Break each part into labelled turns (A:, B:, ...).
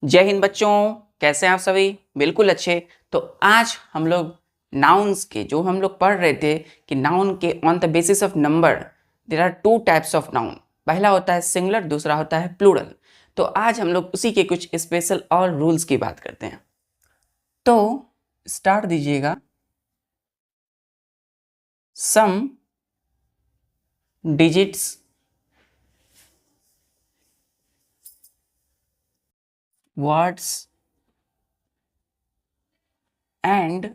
A: जय हिंद बच्चों, कैसे हैं आप सभी? बिल्कुल अच्छे। तो आज हम लोग नाउन्स के जो हम लोग पढ़ रहे थे कि नाउन के on the basis of number there are two types of noun. पहला होता है सिंगुलर, दूसरा होता है प्लूरल। तो आज हम लोग उसी के कुछ स्पेशल और रूल्स की बात करते हैं। तो स्टार्ट दीजिएगा। Some digits words and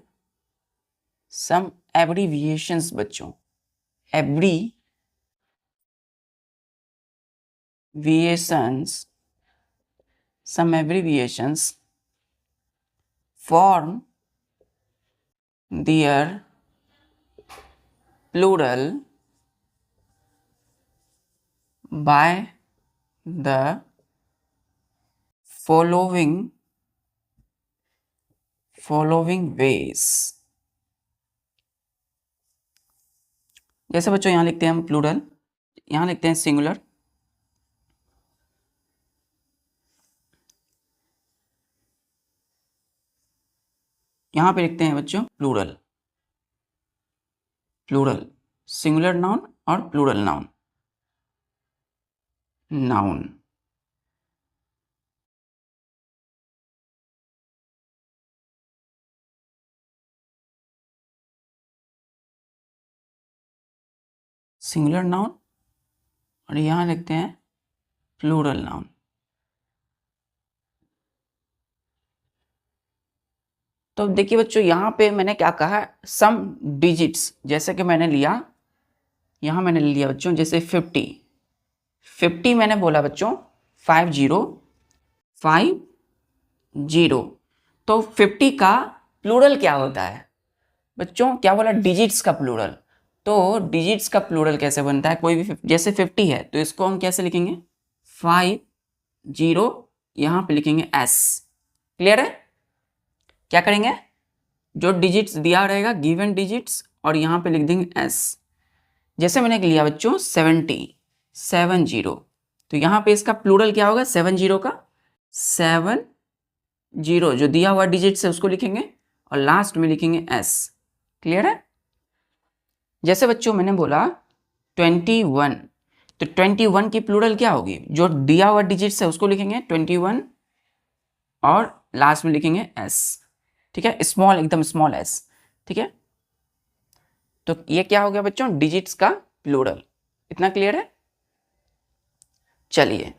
A: some abbreviations बच्चों, some abbreviations form their plural by the following ways। जैसे बच्चों यहाँ लिखते हैं हम प्लूरल, यहाँ लिखते हैं सिंगुलर, यहाँ पे लिखते हैं बच्चों प्लूरल। सिंगुलर नाउन और प्लूरल नाउन। सिंगुलर नाउन और यहाँ लिखते हैं प्लूरल नाउन। तो देखिए बच्चों, यहाँ पे मैंने क्या कहा, सम डिजिट्स, जैसे कि मैंने लिया, यहाँ मैंने लिया बच्चों जैसे 50 मैंने बोला बच्चों 50। तो 50 का प्लूरल क्या होता है बच्चों? क्या बोला? डिजिट्स का प्लूरल। तो डिजिट्स का प्लूरल कैसे बनता है? कोई भी जैसे 50 है तो इसको हम कैसे लिखेंगे? 50, यहाँ पे लिखेंगे s। क्लियर है? क्या करेंगे? जो डिजिट्स दिया रहेगा, गिवन डिजिट्स, और यहाँ पे लिख देंगे s। जैसे मैंने लिया बच्चों 70, तो यहाँ पे इसका प्लूरल क्या होगा? 70 का 70, जो दिया हुआ डिजिट्स है उसको लिखेंगे और लास्ट में लिखेंगे s। क्लियर है? जैसे बच्चों मैंने बोला 21, तो 21 की प्लूरल क्या होगी? जो दिया हुआ डिजिट्स है उसको लिखेंगे 21 और लास्ट में लिखेंगे s। ठीक है, स्मॉल, एकदम स्मॉल s। ठीक है, तो ये क्या हो गया बच्चों? डिजिट्स का प्लूरल। इतना क्लियर है? चलिए,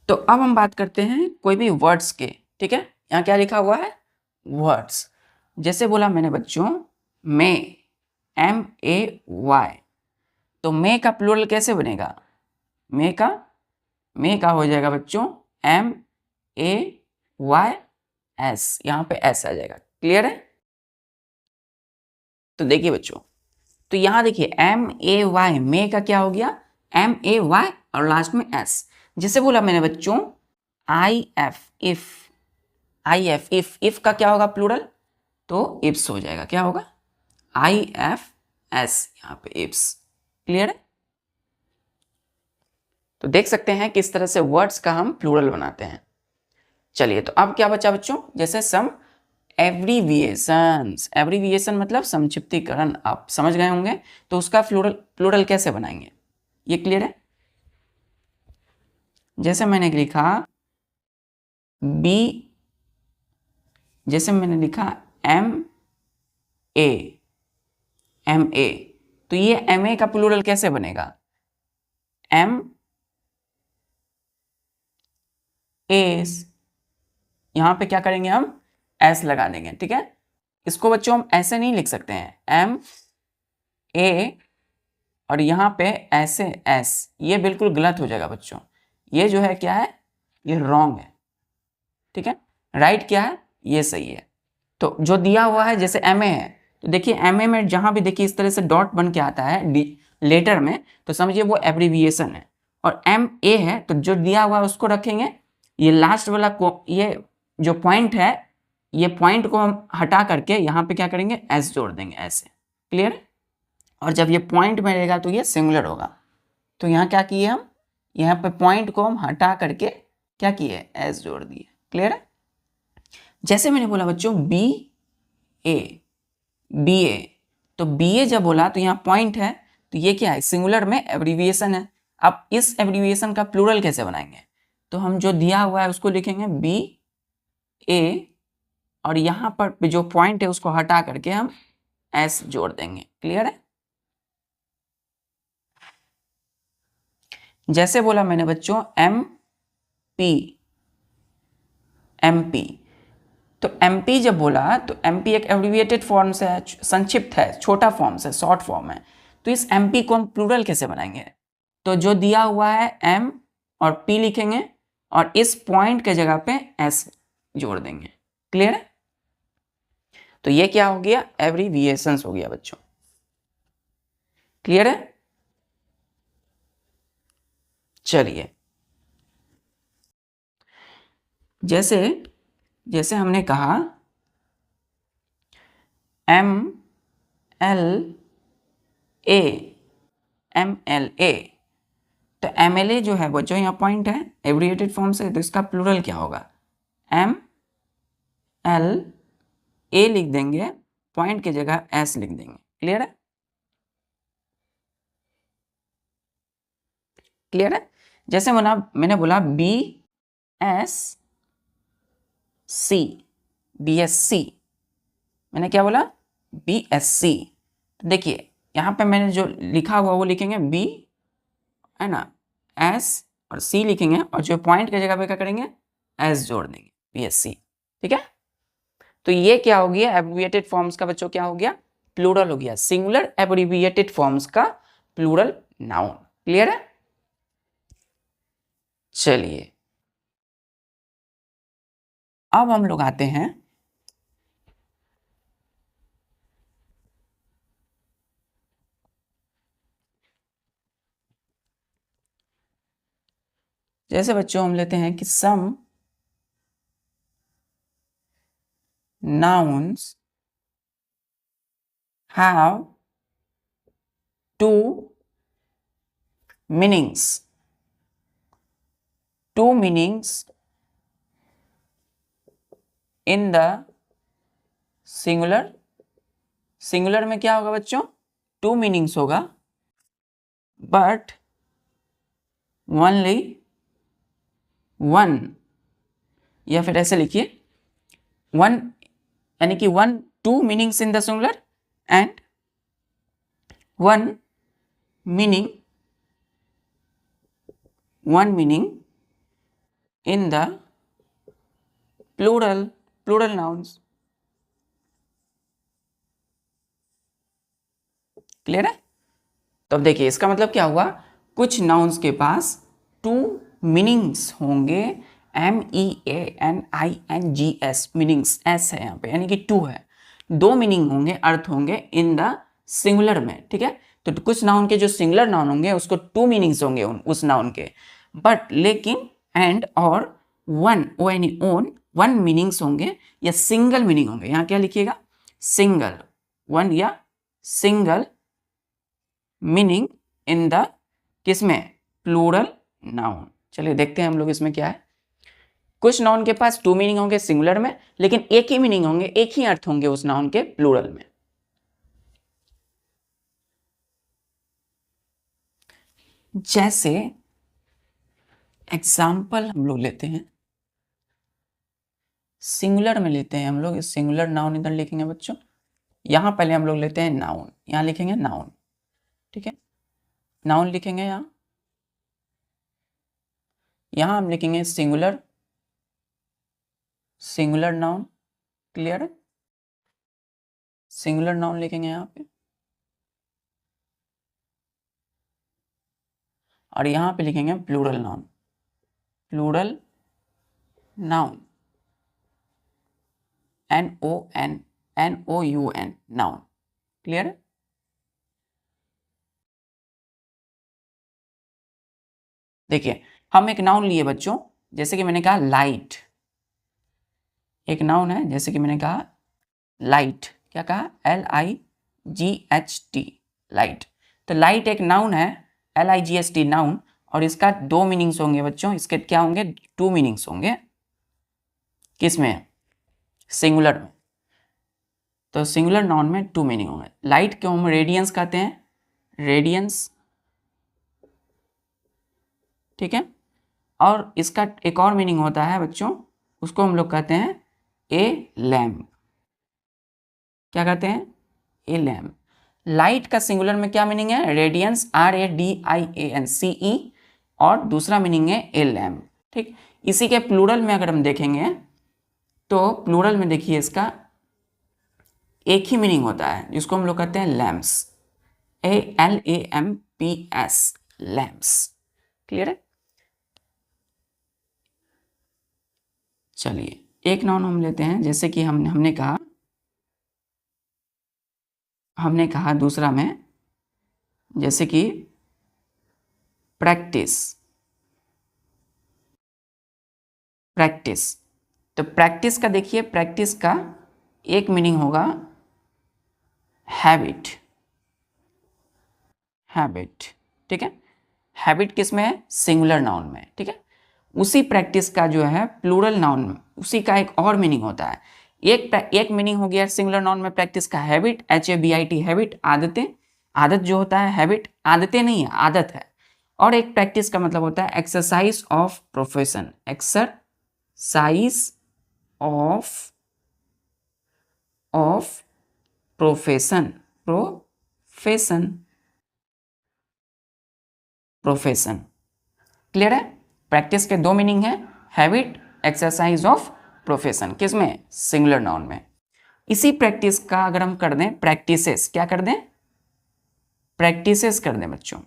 A: तो अब हम बात करते हैं कोई भी वर्ड्स के। ठीक है, यहाँ क्या लिखा हुआ है? वर्ड्स। जैसे बोला मैंने बच्चों मे, MAY, तो मे का प्लूरल कैसे बनेगा? मे का हो जाएगा बच्चों MAYS, यहाँ पे S आ जाएगा। क्लियर है? तो देखिए बच्चों, तो यहाँ देखिए MAY, मे का क्या हो गया? MAY और लास्ट में S। जैसे बोला मैंने बच्चों IF, इफ का क्या होगा प्लूरल? तो इफ्स हो जाएगा। क्या होगा? IFS, यहाँ पे इफ्स। क्लियर है? तो देख सकते हैं किस तरह से वर्ड्स का हम प्लूरल बनाते हैं। चलिए, तो अब क्या बचा बच्चों? जैसे सम एब्रीविएशन मतलब संक्षिप्तीकरण, आप समझ गए होंगे। तो उसका प्लूरल कैसे बनाएंगे, ये क्लियर है? जैसे मैंने लिखा B, जैसे मैंने लिखा MA, तो ये MA का प्लूरल कैसे बनेगा? MAs, यहाँ पे क्या करेंगे हम? S लगा देंगे। ठीक है, इसको बच्चों हम ऐसे नहीं लिख सकते हैं MA और यहाँ पे ऐसे S, ये बिल्कुल गलत हो जाएगा बच्चों। ये जो है क्या है? ये रॉन्ग है। ठीक है, राइट क्या है? ये सही है। तो जो दिया हुआ है जैसे MA है, तो देखिए MA में जहाँ भी देखिए इस तरह से डॉट बन के आता है लेटर में, तो समझिए वो एब्रीविएशन है। और MA है तो जो दिया हुआ है उसको रखेंगे, ये लास्ट वाला को, ये जो पॉइंट है, ये पॉइंट को हम हटा करके यहाँ पे क्या करेंगे? S जोड़ देंगे ऐसे। क्लियर? और जब ये पॉइंट में रहेगा तो ये सिंगुलर होगा। तो यहाँ क्या किए हम? यहाँ पे पॉइंट को हम हटा करके क्या किए, एस जोड़ दिए। क्लियर है? जैसे मैंने बोला बच्चों BA, तो BA जब बोला तो यहाँ पॉइंट है, तो ये क्या है, सिंगुलर में एब्रीविएशन है। अब इस एब्रीविएशन का प्लूरल कैसे बनाएंगे, तो हम जो दिया हुआ है उसको लिखेंगे BA और यहाँ पर जो पॉइंट है उसको हटा करके हम S जोड़ देंगे। क्लियर है? जैसे बोला मैंने बच्चों MP, तो MP जब बोला तो MP एक एब्रीविएटेड फॉर्म से है, संक्षिप्त है, छोटा फॉर्म से, शॉर्ट फॉर्म है। तो इस MP को हम प्लूरल कैसे बनाएंगे, तो जो दिया हुआ है M और P लिखेंगे और इस पॉइंट के जगह पे S जोड़ देंगे। क्लियर है? तो ये क्या हो गया, एब्रीविएशंस हो गया बच्चों। क्लियर है? चलिए, जैसे हमने कहा MLA, तो MLA जो है बच्चों यहाँ पॉइंट है, एब्रीविएटेड फॉर्म से, तो इसका प्लूरल क्या होगा, MLA लिख देंगे, पॉइंट की जगह S लिख देंगे। क्लियर है? क्लियर है? जैसे मैंने बोला BSC, मैंने क्या बोला, BSC। देखिए यहाँ पे मैंने जो लिखा हुआ वो लिखेंगे B, है ना, S और C लिखेंगे और जो पॉइंट की जगह पे क्या करेंगे, S जोड़ देंगे, BSC। ठीक है? तो ये क्या हो गया, एब्रीविएटेड फॉर्म्स का बच्चों क्या हो गया, प्लूरल हो गया, सिंगुलर एब्रीविएटेड फॉर्म्स का प्लूरल नाउन। क्लियर है? चलिए, अब हम लोग आते हैं जैसे बच्चों हम लेते हैं कि सम nouns have two meanings in the singular में क्या होगा बच्चों, 2 मीनिंग्स होगा, बट ओनली 1, या फिर ऐसे लिखिए 1, यानी कि 2 meanings in the singular and 1 meaning in the plural nouns. Clear है? तो अब देखिए इसका मतलब क्या हुआ, कुछ नाउन्स के पास 2 मीनिंग्स होंगे, MEANINGS, मीनिंग्स S है यहाँ पे, यानी कि 2 है, 2 मीनिंग होंगे, अर्थ होंगे इन द सिंगुलर में। ठीक है? तो कुछ नाउन के जो सिंगुलर नाउन होंगे उसको 2 मीनिंग्स होंगे उस नाउन के, बट लेकिन एंड और 1 मीनिंग्स होंगे या सिंगल मीनिंग होंगे। यहाँ क्या लिखिएगा, सिंगल, 1 या सिंगल मीनिंग इन द किसमें, प्लूरल नाउन। चलिए देखते हैं हम लोग इसमें क्या है। कुछ नाउन के पास 2 मीनिंग होंगे सिंगुलर में, लेकिन एक ही मीनिंग होंगे, एक ही अर्थ होंगे उस नाउन के प्लूरल में। जैसे एग्जाम्पल हम लोग लेते हैं, सिंगुलर में लेते हैं हम लोग, इस सिंगुलर नाउन इधर लिखेंगे बच्चों, यहां पहले हम लोग लेते हैं नाउन, यहां लिखेंगे नाउन। ठीक है? नाउन लिखेंगे यहां हम लिखेंगे सिंगुलर नाउन। क्लियर है? सिंगुलर नाउन लिखेंगे यहां पे, और यहां पे लिखेंगे plural noun, NOUN, noun. Clear है? देखिए हम एक नाउन लिए बच्चों, जैसे कि मैंने कहा लाइट, एक नाउन है, जैसे कि मैंने कहा लाइट, क्या कहा, LIGHT, लाइट। तो लाइट एक नाउन है, LIGHT नाउन, और इसका 2 मीनिंग्स होंगे बच्चों, इसके क्या होंगे, 2 मीनिंग्स होंगे। किसमें, सिंगुलर में। तो सिंगुलर नाउन में 2 मीनिंग होंगे। लाइट को हम रेडियंस कहते हैं, रेडियंस, ठीक है। और इसका एक और मीनिंग होता है बच्चों, उसको हम लोग कहते हैं ए लैम्प। क्या कहते हैं, ए लैम्प। लाइट का सिंगुलर में क्या मीनिंग है, रेडियंस, RADIANCE, और दूसरा मीनिंग है ए लैम्प, ठीक। इसी के प्लूरल में अगर हम देखेंगे तो प्लूरल में देखिए इसका एक ही मीनिंग होता है, जिसको हम लोग कहते हैं लैम्प्स, ALAMPS, लैम्प्स। क्लियर है। चलिए एक नाउन हम लेते हैं, जैसे कि हमने कहा दूसरा में, जैसे कि प्रैक्टिस, प्रैक्टिस। तो प्रैक्टिस का देखिए, प्रैक्टिस का एक मीनिंग होगा हैबिट, हैबिट, ठीक है। हैबिट किस में है, सिंगुलर नाउन में, ठीक है। उसी प्रैक्टिस का जो है प्लूरल नाउन में उसी का एक और मीनिंग होता है। एक मीनिंग हो गया सिंगुलर नाउन में प्रैक्टिस का हैबिट, HABIT, हैबिट, आदतें। आदत जो होता है, हैबिट आदतें नहीं है, आदत है। और एक प्रैक्टिस का मतलब होता है exercise of profession, exercise of profession, profession, profession. Clear है। प्रैक्टिस के 2 मीनिंग है, हैबिट, एक्सरसाइज ऑफ प्रोफेशन। किस में, सिंगुलर नाउन में। इसी प्रैक्टिस का अगर हम कर दें प्रैक्टिसेस, क्या कर दें, प्रैक्टिसेस कर दें बच्चों।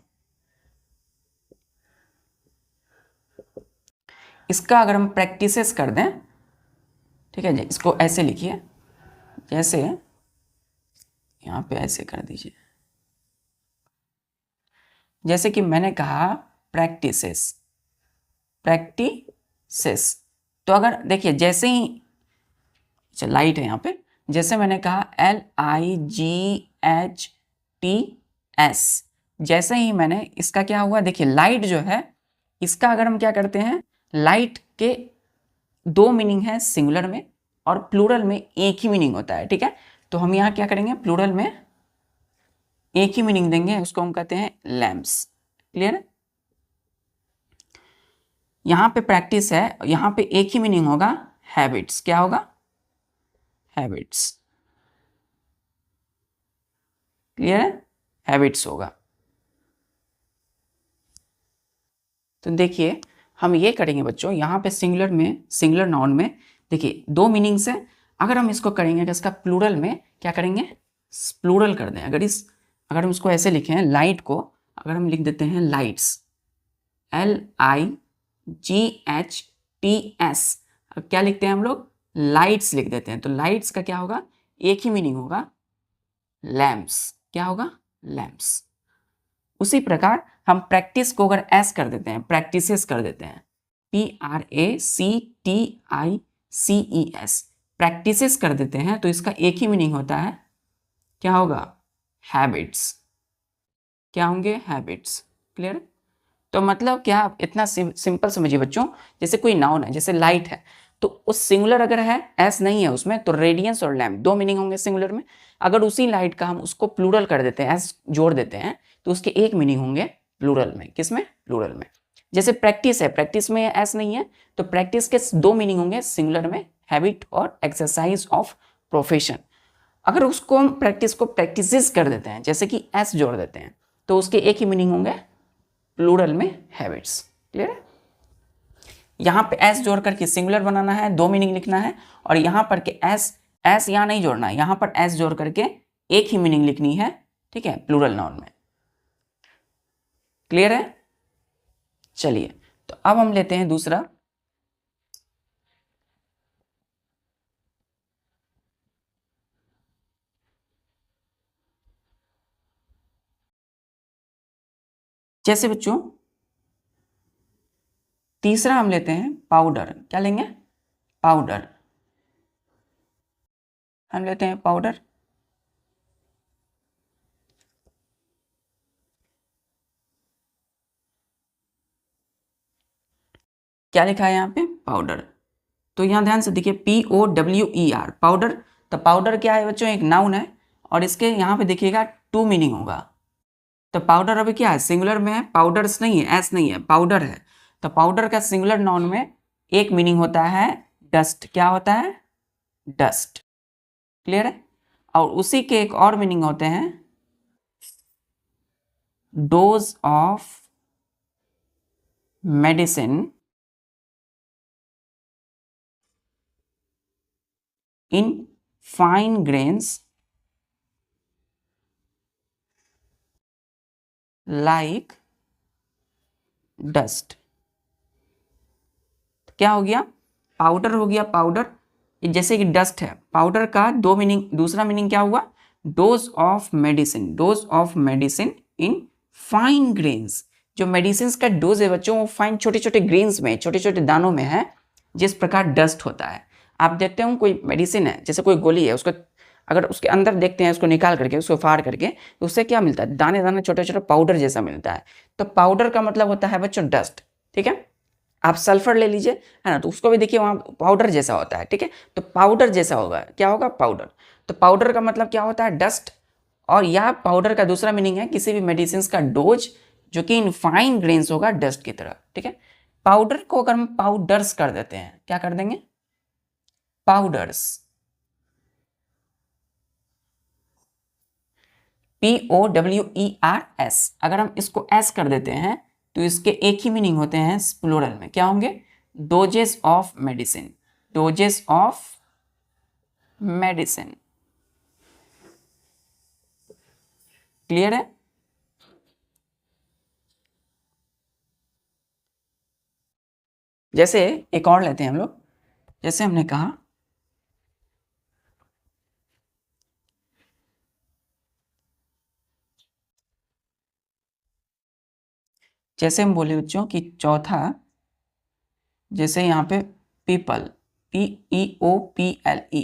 A: इसका अगर हम प्रैक्टिसेस कर दें, ठीक है जी, इसको ऐसे लिखिए, जैसे यहां पे ऐसे कर दीजिए, जैसे कि मैंने कहा प्रैक्टिसेस, प्रैक्टिसेस। तो अगर देखिए जैसे ही, अच्छा लाइट है यहाँ पे, जैसे मैंने कहा LIGHTS, जैसे ही मैंने इसका क्या हुआ, देखिए लाइट जो है, इसका अगर हम क्या करते हैं, लाइट के 2 मीनिंग है सिंगुलर में, और प्लूरल में एक ही मीनिंग होता है, ठीक है। तो हम यहाँ क्या करेंगे, प्लूरल में एक ही मीनिंग देंगे, उसको हम कहते हैं लैम्प्स। क्लियर है। यहाँ पे प्रैक्टिस है, यहाँ पे एक ही मीनिंग होगा हैबिट्स। क्या होगा, हैबिट्स। क्लियर है, हैबिट्स होगा। तो देखिए हम ये करेंगे बच्चों, यहाँ पे सिंगुलर में, सिंगुलर नाउन में देखिए 2 मीनिंग्स है। अगर हम इसको करेंगे कि इसका प्लूरल में क्या करेंगे, प्लूरल कर दें। अगर हम इसको ऐसे लिखें, लाइट को अगर हम लिख देते हैं लाइट्स, LIGHTS, अब क्या लिखते हैं हम लोग, लाइट्स लिख देते हैं। तो लाइट्स का क्या होगा, एक ही मीनिंग होगा लैम्प्स। क्या होगा, लैम्प्स। उसी प्रकार हम प्रैक्टिस को अगर एस कर देते हैं, प्रैक्टिसेस कर देते हैं, PRACTICES, प्रैक्टिसेस कर देते हैं, तो इसका एक ही मीनिंग होता है, क्या होगा, हैबिट्स। क्या होंगे, हैबिट्स। क्लियर। तो मतलब क्या, इतना सिंपल समझिए बच्चों, जैसे कोई नाउन है, जैसे लाइट है, तो उस सिंगुलर अगर है, एस नहीं है उसमें, तो रेडियंस और लैम्प 2 मीनिंग होंगे सिंगुलर में। अगर उसी लाइट का हम उसको प्लूरल कर देते हैं, एस जोड़ देते हैं, तो उसके एक मीनिंग होंगे प्लूरल में। किसमें, प्लूरल में। जैसे प्रैक्टिस है, प्रैक्टिस में एस नहीं है, तो प्रैक्टिस के 2 मीनिंग होंगे सिंगुलर में, हैबिट और एक्सरसाइज ऑफ प्रोफेशन। अगर उसको हम प्रैक्टिस को प्रैक्टिसेस कर देते हैं, जैसे कि एस जोड़ देते हैं, तो उसके एक ही मीनिंग होंगे प्लूरल में, हैबिट्स। क्लियर है। यहां पे एस जोड़ करके सिंगुलर बनाना है, 2 मीनिंग लिखना है, और यहां पर के एस यहां नहीं जोड़ना है, यहां पर एस जोड़ करके एक ही मीनिंग लिखनी है, ठीक है, प्लूरल नाउन में। क्लियर है। चलिए तो अब हम लेते हैं दूसरा, जैसे बच्चों तीसरा हम लेते हैं पाउडर। क्या लेंगे, पाउडर। हम लेते हैं पाउडर। क्या लिखा है यहाँ पे? पाउडर। तो यहाँ ध्यान से देखिए POWER पाउडर। तो पाउडर क्या है बच्चों? एक नाउन है और इसके यहाँ पे देखिएगा 2 मीनिंग होगा। तो पाउडर अभी क्या है? सिंगुलर में है, पाउडर्स नहीं है, एस नहीं है, पाउडर है। तो पाउडर का सिंगुलर नाउन में एक मीनिंग होता है डस्ट। क्या होता है? डस्ट। क्लियर है? और उसी के एक और मीनिंग होते हैं dose of medicine in fine grains like dust. क्या हो गया? पाउडर हो गया। पाउडर जैसे कि डस्ट है। पाउडर का दो मीनिंग, दूसरा मीनिंग क्या हुआ? Dose of medicine. Dose of medicine in fine grains. जो मेडिसिन का डोज है बच्चों वो फाइन छोटे छोटे ग्रेन्स में, छोटे छोटे दानों में है, जिस प्रकार डस्ट होता है। आप देखते हो कोई मेडिसिन है, जैसे कोई गोली है, उसको अगर उसके अंदर देखते हैं, उसको निकाल करके, उसको फाड़ करके, तो उससे क्या मिलता है? दाने दाने छोटे छोटे पाउडर जैसा मिलता है। तो पाउडर का मतलब होता है बच्चों डस्ट। ठीक है? आप सल्फर ले लीजिए, है ना, तो उसको भी देखिए वहाँ पाउडर जैसा होता है। ठीक है? तो पाउडर जैसा होगा, क्या होगा? पाउडर। तो पाउडर का मतलब क्या होता है? डस्ट। और यह पाउडर का दूसरा मीनिंग है किसी भी मेडिसिन का डोज जो कि इन फाइन ग्रेन्स होगा, डस्ट की तरह। ठीक है? पाउडर को अगर हम पाउडर्स कर देते हैं, क्या कर देंगे? पाउडर्स। POWERS। अगर हम इसको एस कर देते हैं तो इसके एक ही मीनिंग होते हैं प्लूरल में। क्या होंगे? Doses of medicine. Doses of medicine. Clear है? जैसे एक और लेते हैं हम लोग। जैसे हमने कहा जैसे हम बोले बच्चों कि चौथा, जैसे यहाँ पे पीपल, PEOPLE,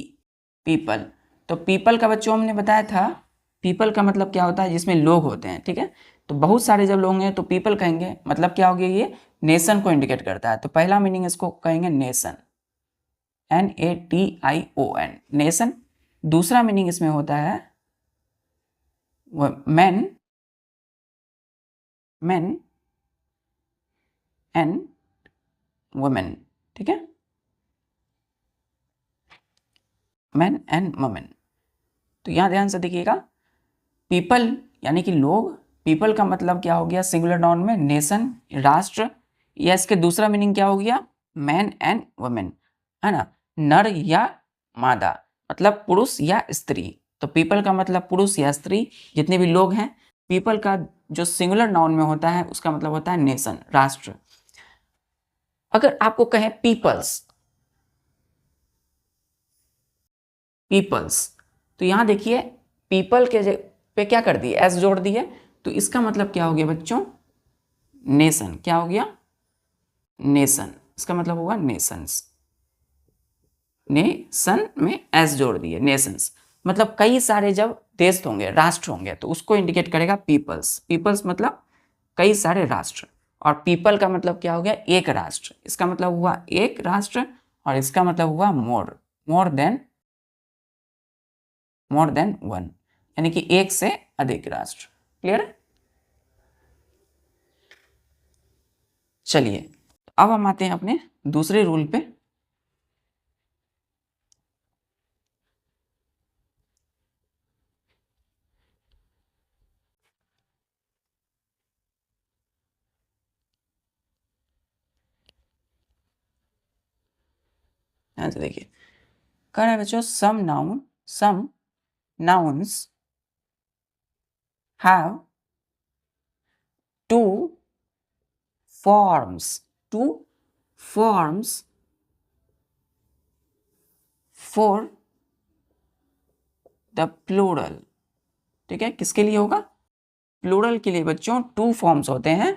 A: पीपल। तो पीपल का बच्चों हमने बताया था, पीपल का मतलब क्या होता है? जिसमें लोग होते हैं। ठीक है? तो बहुत सारे जब लोग हैं तो पीपल कहेंगे, मतलब क्या हो गया? ये नेशन को इंडिकेट करता है। तो पहला मीनिंग इसको कहेंगे नेशन, NATION, नेशन। दूसरा मीनिंग इसमें होता है मैन, मैन एंड वुमेन। ठीक है? Man and women. तो यहां ध्यान से देखिएगा, पीपल यानी कि लोग। पीपल का मतलब क्या हो गया? सिंगुलर नाउन में नेशन, राष्ट्र। या इसके दूसरा मीनिंग क्या हो गया? मैन एंड वुमेन, है ना, नर या मादा, मतलब पुरुष या स्त्री। तो पीपल का मतलब पुरुष या स्त्री, जितने भी लोग हैं। पीपल का जो सिंगुलर नाउन में होता है उसका मतलब होता है नेशन, राष्ट्र। अगर आपको कहें पीपल्स, पीपल्स, तो यहां देखिए पीपल के पे क्या कर दिए? एस जोड़ दिए। तो इसका मतलब क्या हो गया बच्चों? नेशन। क्या हो गया? नेशन। इसका मतलब होगा नेशंस। नेशन में एस जोड़ दिए, नेशंस। मतलब कई सारे जब देश होंगे, राष्ट्र होंगे, तो उसको इंडिकेट करेगा पीपल्स। पीपल्स मतलब कई सारे राष्ट्र। और पीपल का मतलब क्या हो गया? एक राष्ट्र। इसका मतलब हुआ एक राष्ट्र, और इसका मतलब हुआ मोर, मोर देन वन, यानी कि एक से अधिक राष्ट्र। क्लियर है? चलिए अब हम आते हैं अपने दूसरे रूल पे। ध्यान से देखिए, कह रहा है बच्चों some nouns have two forms for the plural. ठीक है? किसके लिए होगा? प्लूरल के लिए बच्चों 2 फॉर्म्स होते हैं।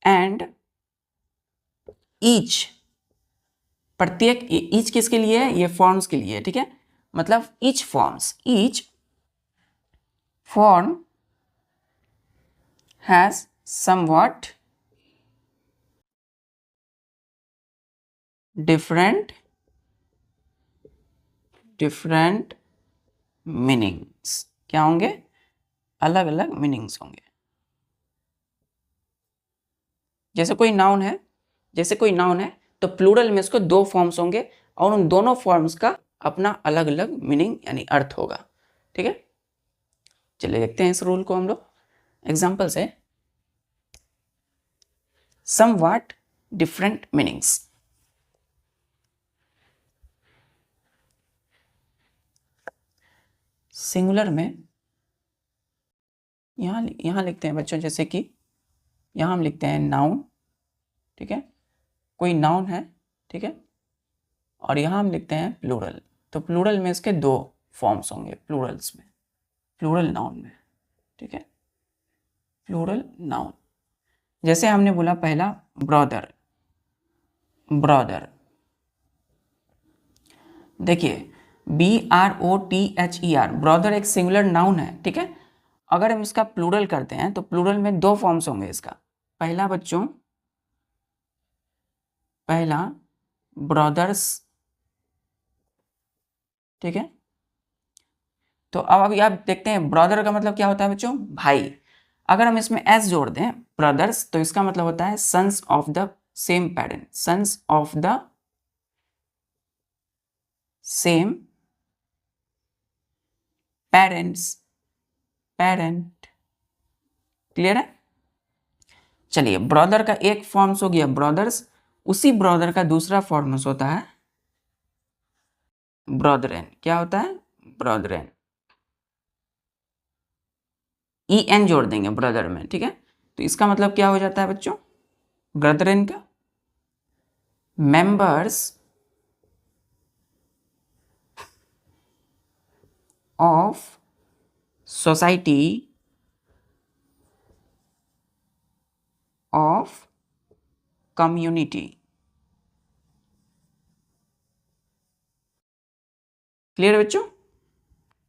A: एंड ईच, प्रत्येक, ईच किसके लिए है? ये फॉर्म्स के लिए। ठीक है? मतलब each form has somewhat different meanings, क्या होंगे? अलग अलग मीनिंग्स होंगे। जैसे कोई नाउन है तो प्लूरल में इसको दो फॉर्म्स होंगे और उन दोनों फॉर्म्स का अपना अलग अलग मीनिंग यानी अर्थ होगा। ठीक है, चलिए देखते हैं इस रूल को हम लोग एग्जाम्पल से। Somewhat different meanings. सिंगुलर में यहां लिखते हैं बच्चों, जैसे कि यहां हम लिखते हैं नाउन, ठीक है, कोई नाउन है, ठीक है, और यहां हम लिखते हैं प्लूरल। तो प्लूरल में इसके दो फॉर्म्स होंगे, प्लूरल्स में, प्लूरल नाउन में, ठीक है, प्लूरल नाउन। जैसे हमने बोला पहला ब्रदर, देखिए BROTHER, ब्रदर एक सिंगुलर नाउन है, ठीक है। अगर हम इसका प्लूरल करते हैं तो प्लूरल में दो फॉर्म्स होंगे इसका। पहला बच्चों, पहला ब्रदर्स, ठीक है। तो अब अभी आप देखते हैं ब्रदर का मतलब क्या होता है बच्चों? भाई। अगर हम इसमें एस जोड़ दें ब्रदर्स, तो इसका मतलब होता है sons of the same parent, sons of the same parents, parent. Clear है? चलिए, ब्रदर का एक फॉर्म्स हो गया ब्रदर्स, उसी ब्रदर का दूसरा फॉर्म्स होता है ब्रदरेन। क्या होता है? ब्रदरेन। EN जोड़ देंगे ब्रदर में, ठीक है। तो इसका मतलब क्या हो जाता है बच्चों? ब्रदरेन का members of society of community. Clear है बच्चों?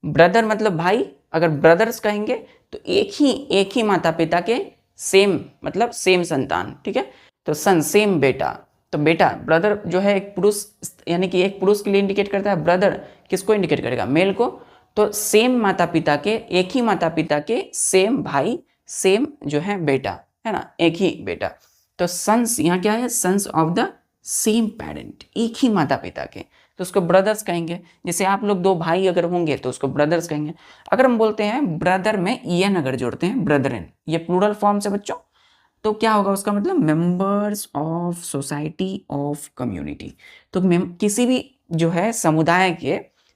A: ब्रदर मतलब भाई, अगर ब्रदर्स कहेंगे तो एक ही माता पिता के सेम, मतलब सेम संतान, ठीक है। तो सन सेम बेटा, तो बेटा ब्रदर जो है एक पुरुष, यानी कि एक पुरुष के लिए इंडिकेट करता है। ब्रदर किसको इंडिकेट करेगा? मेल को। तो सेम माता पिता के, एक ही माता पिता के सेम भाई, सेम जो है बेटा, है ना, एक ही बेटा। तो सन्स यहाँ क्या है? Sons of the same parent, एक ही माता पिता के, तो उसको ब्रदर्स कहेंगे। जैसे आप लोग दो भाई अगर होंगे तो उसको ब्रदर्स कहेंगे। अगर हम बोलते हैं ब्रदर में EN अगर जोड़ते हैं, ब्रदरन, ये प्लूरल फॉर्म से बच्चों, तो क्या होगा उसका मतलब? Members of society of community. तो किसी भी जो है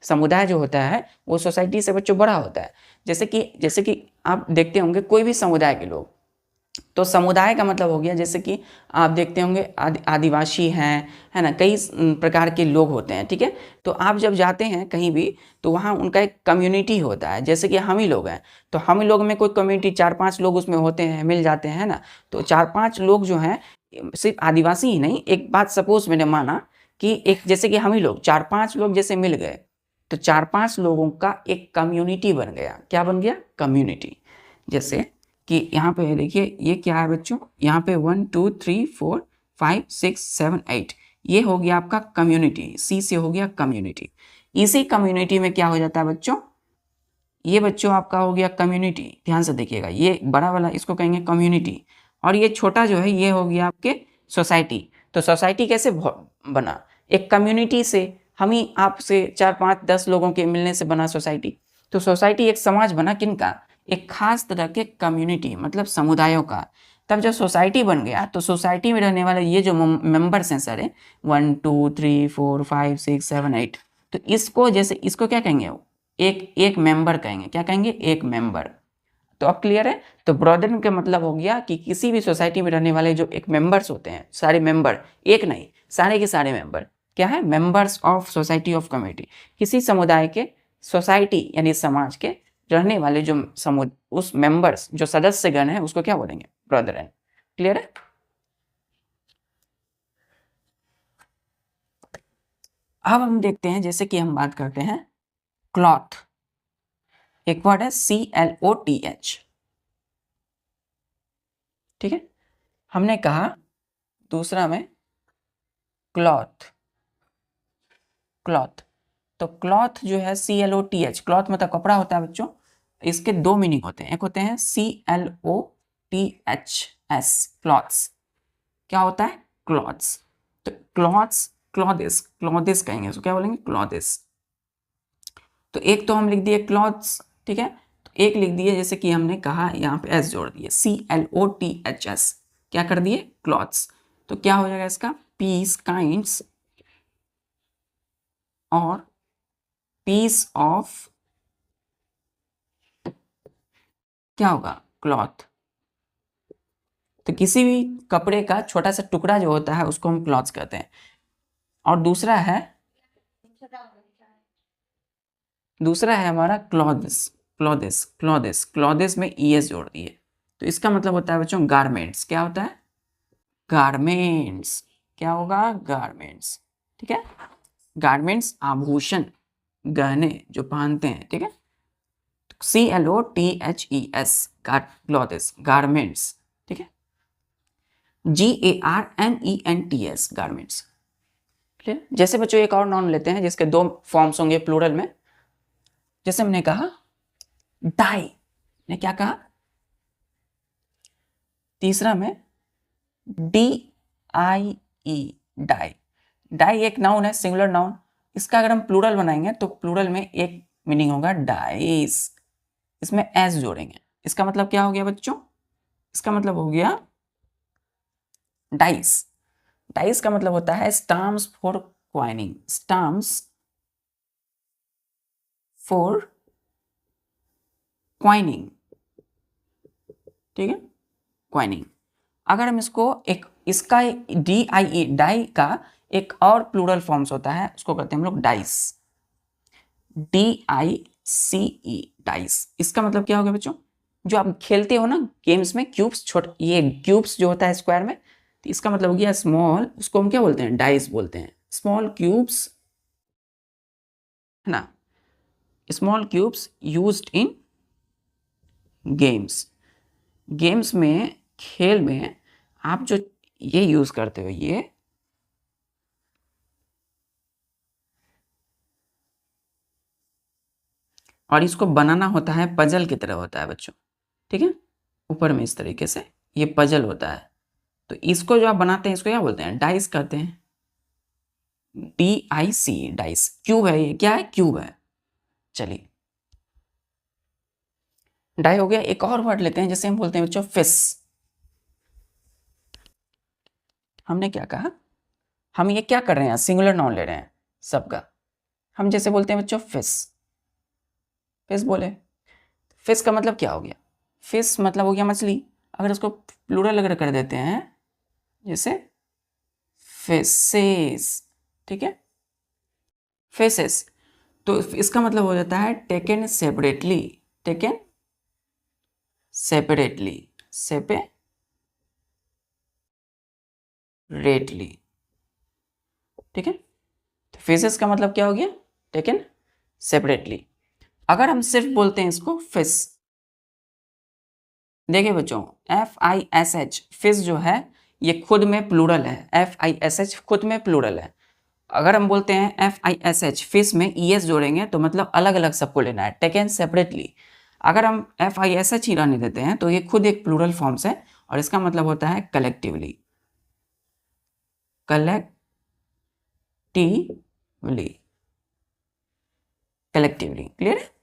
A: समुदाय जो होता है वो सोसाइटी से बच्चों बड़ा होता है। जैसे कि आप देखते होंगे कोई भी समुदाय के लोग, तो समुदाय का मतलब हो गया, जैसे कि आप देखते होंगे आदिवासी हैं, है ना, कई प्रकार के लोग होते हैं, ठीक है। तो आप जब जाते हैं कहीं भी तो वहाँ उनका एक कम्युनिटी होता है। जैसे कि हम ही लोग हैं तो हम ही लोग में कोई कम्युनिटी 4-5 लोग उसमें होते हैं, मिल जाते हैं, है ना। तो 4-5 लोग जो हैं, सिर्फ आदिवासी ही नहीं, एक बात सपोज मैंने माना कि एक, जैसे कि हम ही लोग 4-5 लोग जैसे मिल गए तो 4-5 लोगों का एक कम्युनिटी बन गया। क्या बन गया? कम्युनिटी। जैसे कि यहाँ पे देखिए ये क्या है बच्चों, यहाँ पे 1 2 3 4 5 6 7 8, ये हो गया आपका कम्युनिटी। C से हो गया कम्युनिटी। इसी कम्युनिटी में क्या हो जाता है बच्चों? ये बच्चों आपका हो गया कम्युनिटी। ध्यान से देखिएगा, ये बड़ा वाला इसको कहेंगे कम्युनिटी, और ये छोटा जो है ये हो गया आपके सोसाइटी। तो सोसाइटी कैसे बना? एक कम्युनिटी से, हम ही आपसे 4-5-10 लोगों के मिलने से बना सोसाइटी। तो सोसाइटी एक समाज बना, किनका? एक खास तरह के कम्युनिटी, मतलब समुदायों का। तब जब सोसाइटी बन गया तो सोसाइटी में रहने वाले ये जो मेंबर्स हैं सारे, 1 2 3 4 5 6 7 8, तो इसको, जैसे इसको क्या कहेंगे? एक मेंबर कहेंगे। क्या कहेंगे? एक मेंबर। तो अब क्लियर है? तो ब्रदरन का मतलब हो गया कि किसी भी सोसाइटी में रहने वाले जो एक मेंबर्स होते हैं, सारे मेंबर, एक नहीं, सारे के सारे मेंबर क्या है? Members of society of community. किसी समुदाय के, सोसाइटी यानी समाज के रहने वाले जो उस मेंबर्स, जो सदस्यगण है, उसको क्या बोलेंगे? ब्रदरन। क्लियर है? अब हम देखते हैं, जैसे कि हम बात करते हैं क्लॉथ। एक वर्ड है CLOTH, ठीक है। हमने कहा दूसरा में क्लॉथ, क्लॉथ। तो क्लॉथ जो है CLOTH, क्लॉथ मतलब कपड़ा होता है बच्चों। इसके दो मीनिंग होते हैं, एक होते हैं CLOTHS क्लॉथ्स, क्या होता है क्लॉथ्स। तो क्लॉथ्स, क्लॉथेस, क्लॉथेस कहेंगे इसको, क्या बोलेंगे क्लॉथेस। तो एक तो हम लिख दिए क्लॉथ्स, ठीक है। तो एक लिख दिए जैसे कि हमने कहा यहाँ पे एस जोड़ दिए, CLOTHS, क्या कर दिए क्लॉथ्स। तो क्या हो जाएगा इसका, पीस, काइंड्स और पीस ऑफ, क्या होगा क्लॉथ। तो किसी भी कपड़े का छोटा सा टुकड़ा जो होता है उसको हम क्लॉथ्स कहते हैं। और दूसरा है हमारा क्लॉथ्स, क्लॉथेस, क्लॉथेस, क्लॉथेस में ES जोड़ दिए। तो इसका मतलब होता है बच्चों गारमेंट्स, क्या होता है गारमेंट्स, क्या होगा गारमेंट्स, ठीक है। गारमेंट्स आभूषण, गहने जो पहनते हैं, ठीक है। CLOTHES क्लॉथेस, गारमेंट्स, ठीक है। GARMENTS garments, clear. जैसे बच्चों एक और नाउन लेते हैं जिसके दो फॉर्म्स होंगे प्लूरल में। जैसे हमने कहा डाई, ने क्या कहा, तीसरा में DIE डाई। डाई एक नाउन है, सिंगुलर नाउन। इसका अगर हम प्लूरल बनाएंगे तो प्लूरल में एक मीनिंग होगा डाइस, इसमें एस जोड़ेंगे। इसका मतलब क्या हो गया बच्चों, इसका मतलब हो गया डाइस। डाइस का मतलब होता है stamps for coining, stamps for coining, ठीक है, क्वाइनिंग। अगर हम इसको एक, इसका DIE डाई का एक और प्लूरल फॉर्म्स होता है, उसको कहते हैं हम लोग डाइस, DICE डाइस। इसका मतलब क्या हो गया बच्चों, जो आप खेलते हो ना गेम्स में क्यूब्स, छोटे ये क्यूब्स जो होता है स्क्वायर में, तो इसका मतलब हो गया स्मॉल, उसको हम क्या बोलते हैं डाइस बोलते हैं, स्मॉल क्यूब्स, है ना, small cubes used in games. Games में, खेल में आप जो ये यूज करते हो, ये और इसको बनाना होता है पजल की तरह होता है बच्चों, ठीक है। ऊपर में इस तरीके से ये पजल होता है। तो इसको जो आप बनाते हैं इसको क्या बोलते हैं डाइस कहते हैं, DIC डाइस। क्यूब है, ये क्या है क्यूब है। चलिए डाई हो गया। एक और वर्ड लेते हैं, जैसे हम बोलते हैं बच्चों फिश। हमने क्या कहा, हम ये क्या कर रहे हैं सिंगुलर नाउन ले रहे हैं सबका। हम जैसे बोलते हैं बच्चों फिश, फिश बोले, फिश का मतलब क्या हो गया, फिश मतलब हो गया मछली। अगर इसको प्लूरल अगर कर देते हैं जैसे फिशेस, ठीक है, फिशेस, तो इसका मतलब हो जाता है taken separately, taken separately, separately, ठीक है। तो फिशेस का मतलब क्या हो गया टेकन सेपरेटली। अगर हम सिर्फ बोलते हैं इसको फिश, देखिए बच्चों FISH फिश जो है ये खुद में प्लूरल है, FISH खुद में प्लूरल है। अगर हम बोलते हैं FISH फिश में ES जोड़ेंगे तो मतलब अलग अलग सबको लेना है, टेकन सेपरेटली। अगर हम FISH ही रहने देते हैं तो ये खुद एक प्लूरल फॉर्म्स है और इसका मतलब होता है कलेक्टिवली, कलेक्टिवली, कलेक्टिवली, क्लियर है।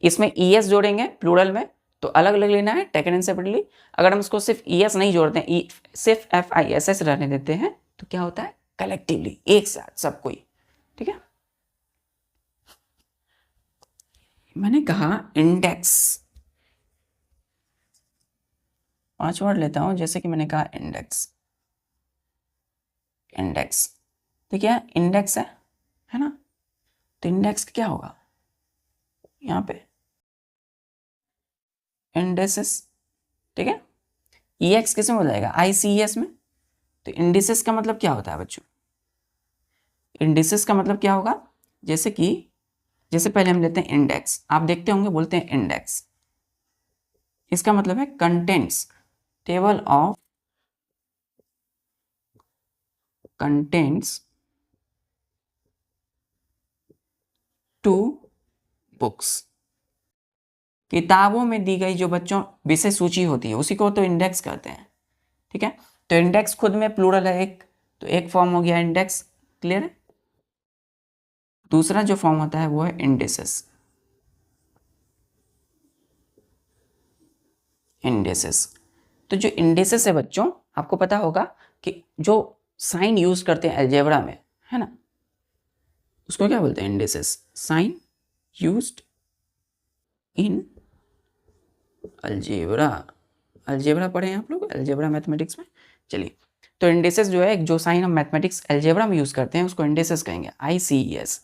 A: इसमें ES जोड़ेंगे प्लूरल में तो अलग अलग लेना है, टेकन एंड सेपरेटली। अगर हम इसको सिर्फ ES नहीं जोड़ते हैं, सिर्फ FISH रहने देते हैं तो क्या होता है कलेक्टिवली, एक साथ सब कोई, ठीक है। मैंने कहा इंडेक्स, 5 वर्ड लेता हूं, जैसे कि मैंने कहा इंडेक्स, इंडेक्स, ठीक है, इंडेक्स है ना। तो इंडेक्स क्या होगा यहाँ पे इंडेसेस, ठीक है। EX किस में हो जाएगा ICES में। तो इंडिसेस का मतलब क्या होता है बच्चों, इंडिसेस का मतलब क्या होगा, जैसे कि जैसे पहले हम लेते हैं इंडेक्स, आप देखते होंगे बोलते हैं इंडेक्स, इसका मतलब है contents, table of contents to books. किताबों में दी गई जो बच्चों विषय सूची होती है उसी को तो इंडेक्स कहते हैं, ठीक है। तो इंडेक्स खुद में प्लूरल है एक, तो एक फॉर्म हो गया इंडेक्स, क्लियर है। दूसरा जो फॉर्म होता है वो है इंडेसेस। इंडेसेस, तो जो इंडेसेस है बच्चों, आपको पता होगा कि जो साइन यूज करते हैं अलजेब्रा में, है ना, उसको क्या बोलते हैं, indices. Sign used in algebra. Algebra पढ़े हैं आप लोग, अलजेब्रा मैथमेटिक्स में। चलिए, तो इंडेसेस जो है, जो साइन हम मैथमेटिक्स अलजेब्रा में यूज करते हैं उसको इंडेसेस कहेंगे, ICES।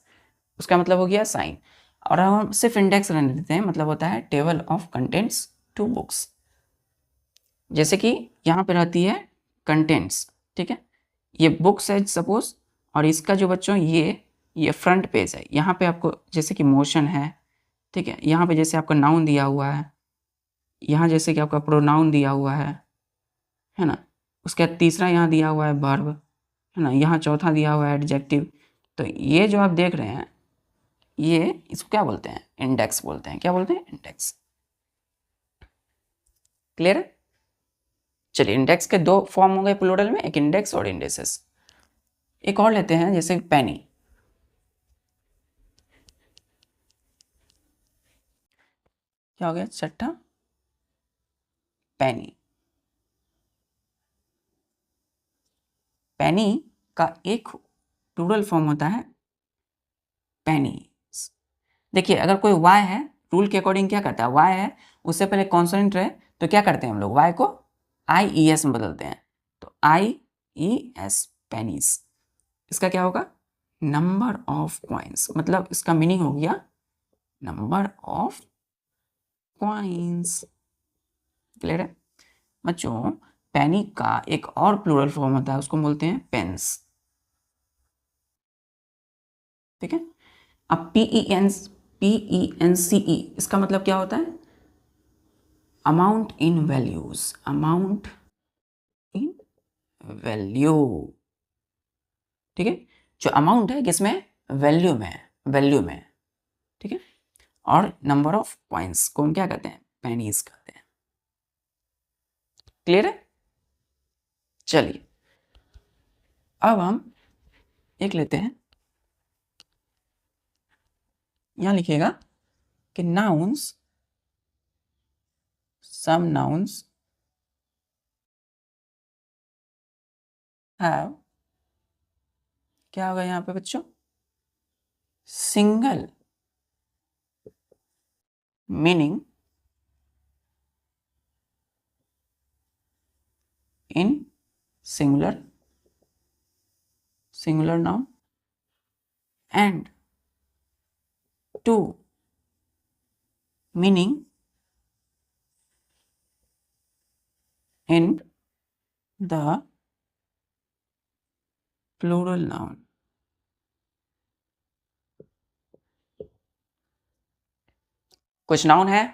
A: उसका मतलब हो गया साइन। और हम सिर्फ इंडेक्स रहने देते हैं, मतलब होता है table of contents to books. जैसे कि यहाँ पे रहती है कंटेंट्स, ठीक है, ये बुक्स है सपोज, और इसका जो बच्चों ये फ्रंट पेज है। यहाँ पे आपको जैसे कि मोशन है, ठीक है, यहाँ पे जैसे आपका नाउन दिया हुआ है, यहाँ जैसे कि आपका प्रोनाउन दिया हुआ है ना। उसके बाद तीसरा यहाँ दिया हुआ है वर्ब, है ना, यहाँ चौथा दिया हुआ है एडजेक्टिव। तो ये जो आप देख रहे हैं, ये इसको क्या बोलते हैं, इंडेक्स बोलते हैं। क्या बोलते हैं, इंडेक्स। क्लियर है। चलिए, इंडेक्स के दो फॉर्म हो गए प्लूरल में, एक इंडेक्स और इंडेसेस। एक और लेते हैं, जैसे पेनी। क्या हो गया, छठा पेनी। पेनी का एक प्लूरल फॉर्म होता है पेनीज। देखिए, अगर कोई वाई है, रूल के अकॉर्डिंग क्या करता है, वाई है उससे पहले कॉन्सोनेंट रहे तो क्या करते हैं हम लोग, वाई को IES में बदलते हैं। तो IES पेनीज। इसका क्या होगा, नंबर ऑफ कॉइन्स, मतलब इसका मीनिंग हो गया नंबर ऑफ कॉइन्स। क्लियर है बच्चों। पेनी का एक और प्लूरल फॉर्म होता है, उसको बोलते हैं पेन्स, ठीक है। अब PENCE, इसका मतलब क्या होता है, amount in values. Amount in value, ठीक है। जो अमाउंट है किसमें, वैल्यू में, वैल्यू में, ठीक है। और नंबर ऑफ पॉइंट्स को हम क्या कहते हैं, पेनीज कहते हैं। क्लियर है। चलिए, अब हम एक लेते हैं, यहां लिखिएगा कि नाउन्स, सम नाउन्स हैव, क्या होगा यहां पे बच्चों, single meaning in singular noun and two meaning in the plural noun। कुछ नाउन है,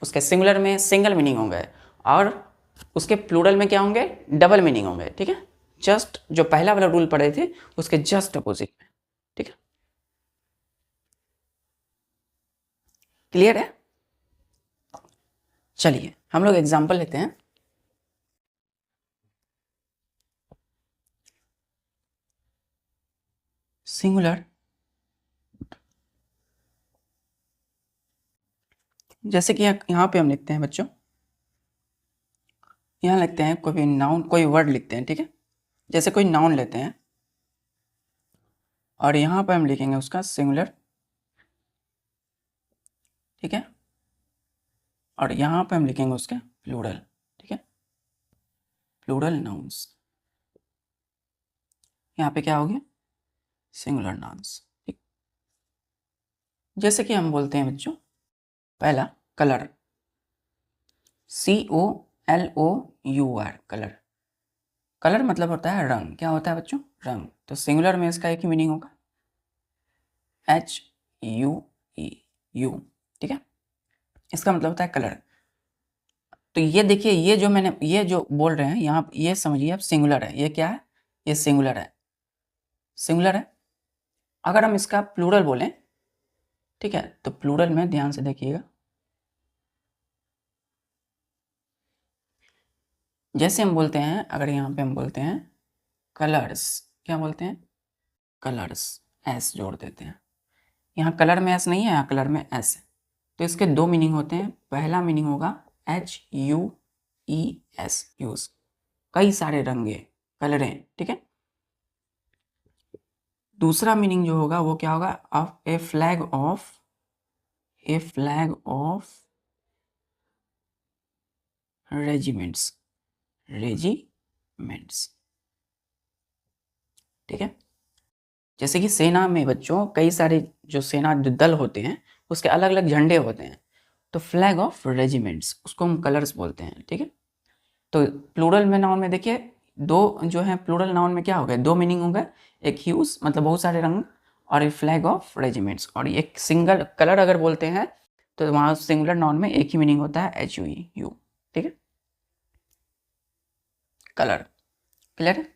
A: उसके सिंगुलर में सिंगल मीनिंग होंगे और उसके प्लूरल में क्या होंगे, डबल मीनिंग होंगे, ठीक है। जस्ट जो पहला वाला रूल पढ़े थे उसके जस्ट अपोजिट में, ठीक है। क्लियर है। चलिए, हम लोग एग्जांपल लेते हैं। सिंगुलर, जैसे कि यहाँ पे हम लिखते हैं बच्चों, यहाँ लिखते हैं कोई भी नाउन, कोई वर्ड लिखते हैं, ठीक है। जैसे कोई नाउन लेते हैं और यहाँ पे हम लिखेंगे उसका सिंगुलर, ठीक है, और यहाँ पे हम लिखेंगे उसका प्लूरल, ठीक है, प्लूरल नाउन्स। यहाँ पे क्या हो गया, सिंगुलर नाउन्स, ठीक। जैसे कि हम बोलते हैं बच्चों, पहला कलर, COLOUR, कलर। कलर मतलब होता है रंग। क्या होता है बच्चों, रंग। तो सिंगुलर में इसका एक ही मीनिंग होगा, HUE, यू, ठीक है। इसका मतलब होता है कलर। तो ये देखिए, ये जो मैंने, ये जो बोल रहे हैं यहाँ, ये समझिए आप, सिंगुलर है। ये क्या है, ये सिंगुलर है, सिंगुलर है। अगर हम इसका प्लूरल बोलें ठीक है, तो प्लूरल में ध्यान से देखिएगा, जैसे हम बोलते हैं, अगर यहाँ पे हम बोलते हैं कलर्स, क्या बोलते हैं, कलर्स, एस जोड़ देते हैं। यहाँ कलर में एस नहीं है, यहाँ कलर में एस है, तो इसके दो मीनिंग होते हैं। पहला मीनिंग होगा HUES, यूज, कई सारे रंगे, कलरें, ठीक है। दूसरा मीनिंग जो होगा वो क्या होगा, of A flag of, A flag of regiments, regiments, ठीक है। जैसे कि सेना में बच्चों कई सारे जो सेना जो दल होते हैं उसके अलग अलग झंडे होते हैं, तो फ्लैग ऑफ रेजिमेंट्स उसको हम कलर्स बोलते हैं, ठीक है। तो प्लूरल में नाउन में देखिए दो जो है, प्लूरल नाउन में क्या हो गया, दो मीनिंग हो गया, एक ह्यूज मतलब बहुत सारे रंग, और एक फ्लैग ऑफ रेजिमेंट्स, और एक सिंगल कलर अगर बोलते हैं तो वहाँ सिंगुलर नाउन में एक ही मीनिंग होता है, HUE, ठीक है, कलर, क्लियर।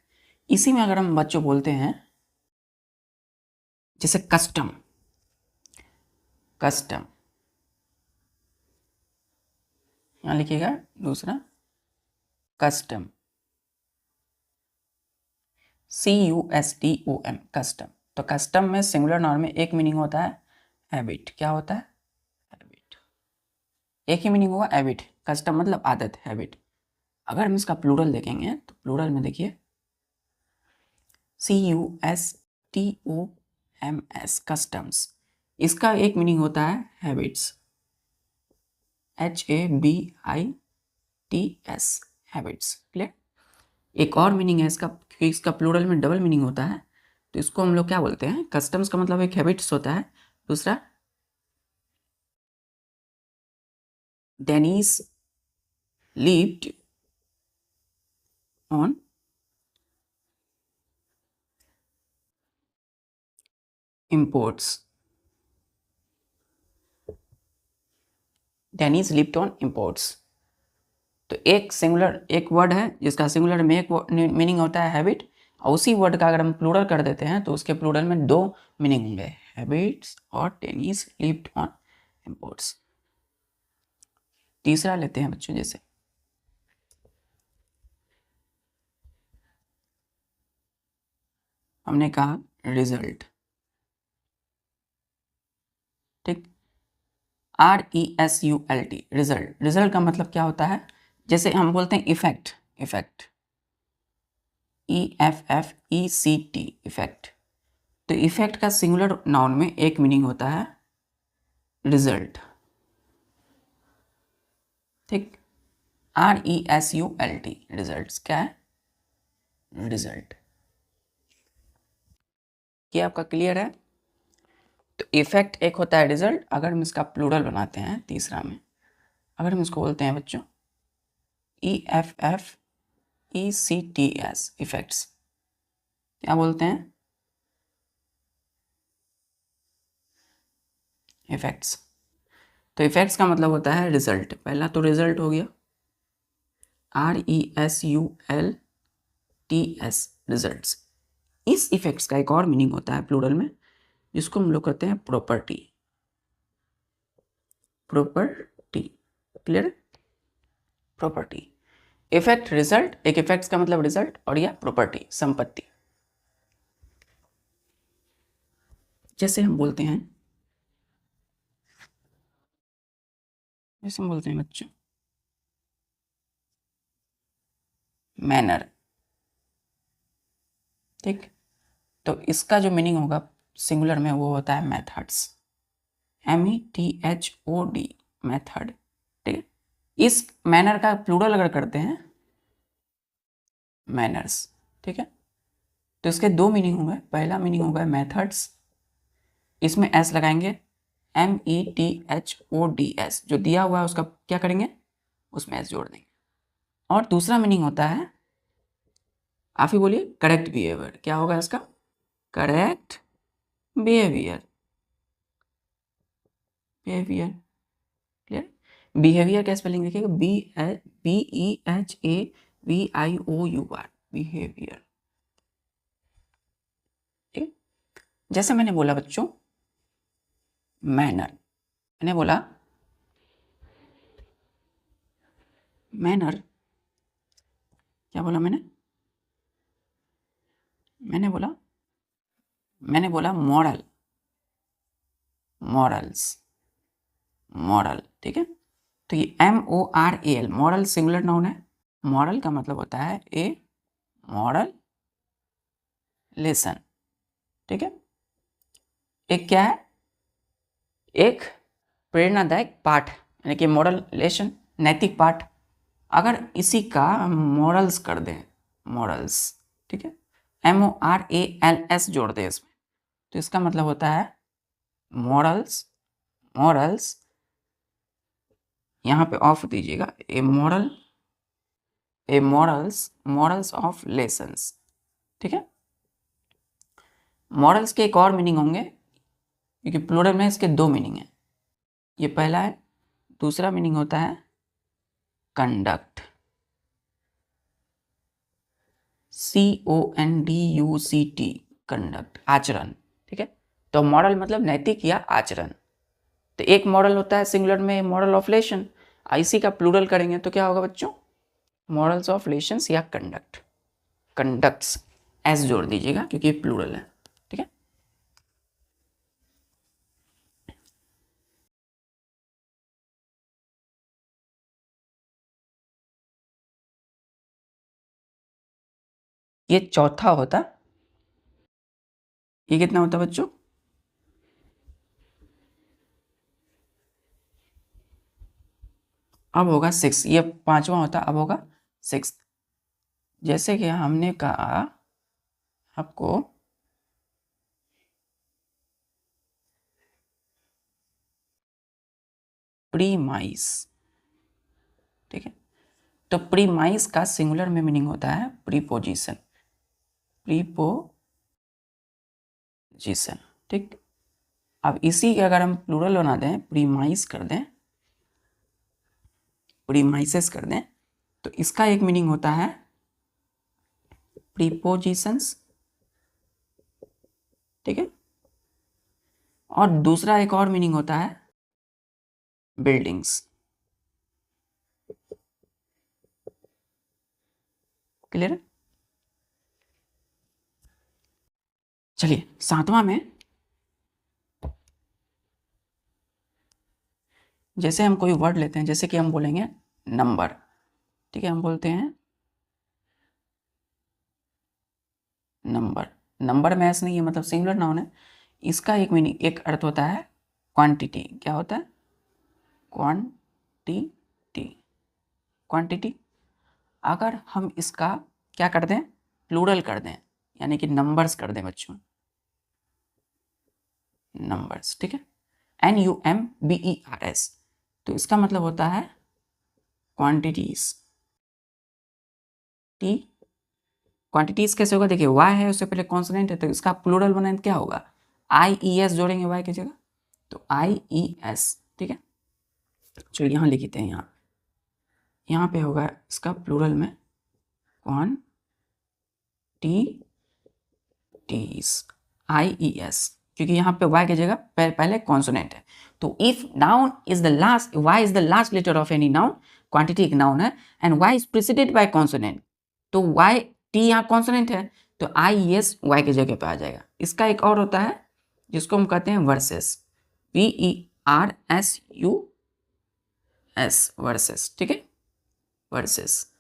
A: इसी में अगर हम बच्चों बोलते हैं जैसे कस्टम, कस्टम, यहाँ लिखिएगा दूसरा कस्टम, CUSTOM, कस्टम। तो कस्टम में सिंगुलर नाउन में एक मीनिंग होता है हैबिट, क्या होता है, हैबिट, एक ही मीनिंग होगा हैबिट, कस्टम मतलब आदत, हैबिट। अगर हम इसका प्लूरल देखेंगे तो प्लूरल में देखिए CUSTOMS, कस्टम्स, इसका एक मीनिंग होता है हैबिट्स, HABITS, हैबिट्स, क्लियर। एक और मीनिंग है इसका, क्योंकि इसका प्लूरल में डबल मीनिंग होता है, तो इसको हम लोग क्या बोलते हैं, कस्टम्स का मतलब एक हैबिट्स होता है, दूसरा Dennis lived on imports, Dennis lived on imports. तो एक सिंगुलर एक वर्ड है जिसका सिंगुलर में एक मीनिंग होता है हैबिट, और उसी वर्ड का अगर हम प्लूरल कर देते हैं तो उसके प्लूरल में दो मीनिंग होंगे, हैबिट्स और टेनिस लिव्ड ऑन इंपोर्ट्स। तीसरा लेते हैं बच्चों, जैसे हमने कहा रिजल्ट, ठीक, RESULT, रिजल्ट, रिजल्ट का मतलब क्या होता है, जैसे हम बोलते हैं इफेक्ट, इफेक्ट, EFFECT, इफेक्ट। तो इफेक्ट का सिंगुलर नाउन में एक मीनिंग होता है रिजल्ट, ठीक, RESULT, रिजल्ट, क्या है, रिजल्ट। ये आपका क्लियर है। तो इफेक्ट एक होता है रिजल्ट। अगर हम इसका प्लूरल बनाते हैं तीसरा में, अगर हम इसको बोलते हैं बच्चों EFFECTS, इफेक्ट्स, क्या बोलते हैं, इफेक्ट्स। तो इफेक्ट्स का मतलब होता है रिजल्ट, पहला तो रिजल्ट हो गया, RESULTS, रिजल्ट्स। इस इफेक्ट्स का एक और मीनिंग होता है प्लूरल में, जिसको हम लोग कहते हैं property, property, clear, property. Effect, result, एक इफेक्ट्स का मतलब रिजल्ट, और यह प्रॉपर्टी, संपत्ति। जैसे हम बोलते हैं, जैसे हम बोलते हैं बच्चों मैनर, ठीक, तो इसका जो मीनिंग होगा सिंगुलर में वो होता है मेथड्स, METHOD, मेथड, ठीक है। इस मैनर का प्लूरल अगर करते हैं मैनर्स, ठीक है, तो इसके दो मीनिंग होंगे, पहला मीनिंग होगा मेथड्स, इसमें एस लगाएंगे, METHODS, जो दिया हुआ है उसका क्या करेंगे, उसमें एस जोड़ देंगे। और दूसरा मीनिंग होता है, आप ही बोलिए, करेक्ट बिहेवियर, क्या होगा इसका, correct behaviour, behaviour, clear. Behaviour का स्पेलिंग देखिएगा, BEHAVIOUR, बिहेवियर, ठीक। जैसे मैंने बोला बच्चों मैनर, मैंने बोला मैनर, क्या बोला मैंने बोला मॉरल, मॉरल्स, मॉरल, ठीक है। तो ये MORAL, मॉरल सिंगुलर नाउन है। मॉरल का मतलब होता है ए मॉरल लेसन, ठीक है। एक क्या है, एक प्रेरणादायक पाठ, यानी कि मॉरल लेसन, नैतिक पाठ। अगर इसी का मॉरल्स कर दें, मॉरल्स, ठीक है, MORALS जोड़ दें इसमें, तो इसका मतलब होता है मॉरल्स, मॉरल्स, यहाँ पे ऑफ दीजिएगा, ए मॉरल्स, मॉरल्स ऑफ लेसन्स, ठीक है। मॉरल्स के एक और मीनिंग होंगे, क्योंकि प्लूरल में इसके दो मीनिंग है। ये पहला है, दूसरा मीनिंग होता है कंडक्ट, CONDUCT, कंडक्ट, आचरण, ठीक है। तो मॉरल मतलब नैतिक या आचरण। तो एक मॉरल होता है सिंगुलर में मॉरल ऑफ लेशन, इसी का प्लूरल करेंगे तो क्या होगा बच्चों, मॉरल्स ऑफ लेशंस या कंडक्ट, कंडक्ट्स, एस जोड़ दीजिएगा क्योंकि ये प्लूरल है, ठीक है। ये चौथा होता, ये कितना होता बच्चों, अब होगा 6, ये पांचवा होता, अब होगा 6। जैसे कि हमने कहा आपको प्रीमाइस, ठीक है। तो प्रीमाइस का सिंगुलर में मीनिंग होता है प्रीपोजिशन, प्रीपोजिशन, ठीक। अब इसी के अगर हम प्लूरल बना दें, प्रीमाइस कर दें, प्रीमाइसेस कर दें, तो इसका एक मीनिंग होता है प्रीपोजिशंस, ठीक है। और दूसरा एक और मीनिंग होता है बिल्डिंग्स, क्लियर है। चलिए सातवां में, जैसे हम कोई वर्ड लेते हैं, जैसे कि हम बोलेंगे नंबर, ठीक है, हम बोलते हैं नंबर, नंबर में ऐसा नहीं है, मतलब सिंगुलर नाउन है। इसका एक मीनिंग, एक अर्थ होता है क्वांटिटी, क्या होता है, क्वांटिटी, क्वांटिटी। अगर हम इसका क्या कर दें, प्लूरल कर दें, यानी कि नंबर्स कर दें बच्चों, नंबर्स, ठीक है, NUMBERS, तो इसका मतलब होता है क्वांटिटीज। क्वांटिटीज कैसे होगा, देखिए y है, उससे पहले कॉन्सोनेंट है, तो इसका प्लूरल बनाएं क्या होगा, IES जोड़ेंगे y की जगह, तो IES, ठीक है। चलो यहाँ लिखते हैं, यहाँ पे होगा इसका प्लूरल में क्वांटिटीज, IES, क्योंकि यहाँ पे y की जगह पहले कॉन्सोनेंट है। तो if noun is the last, y is the last letter of any noun, quantity एक नाउन है, and y is preceded by consonant, तो y t यहाँ कॉन्सोनेंट है, तो IES y की जगह पे आ जाएगा। इसका एक और होता है जिसको हम कहते हैं वर्सेस, VERSUS, वर्सेस, ठीक है, वर्सेस।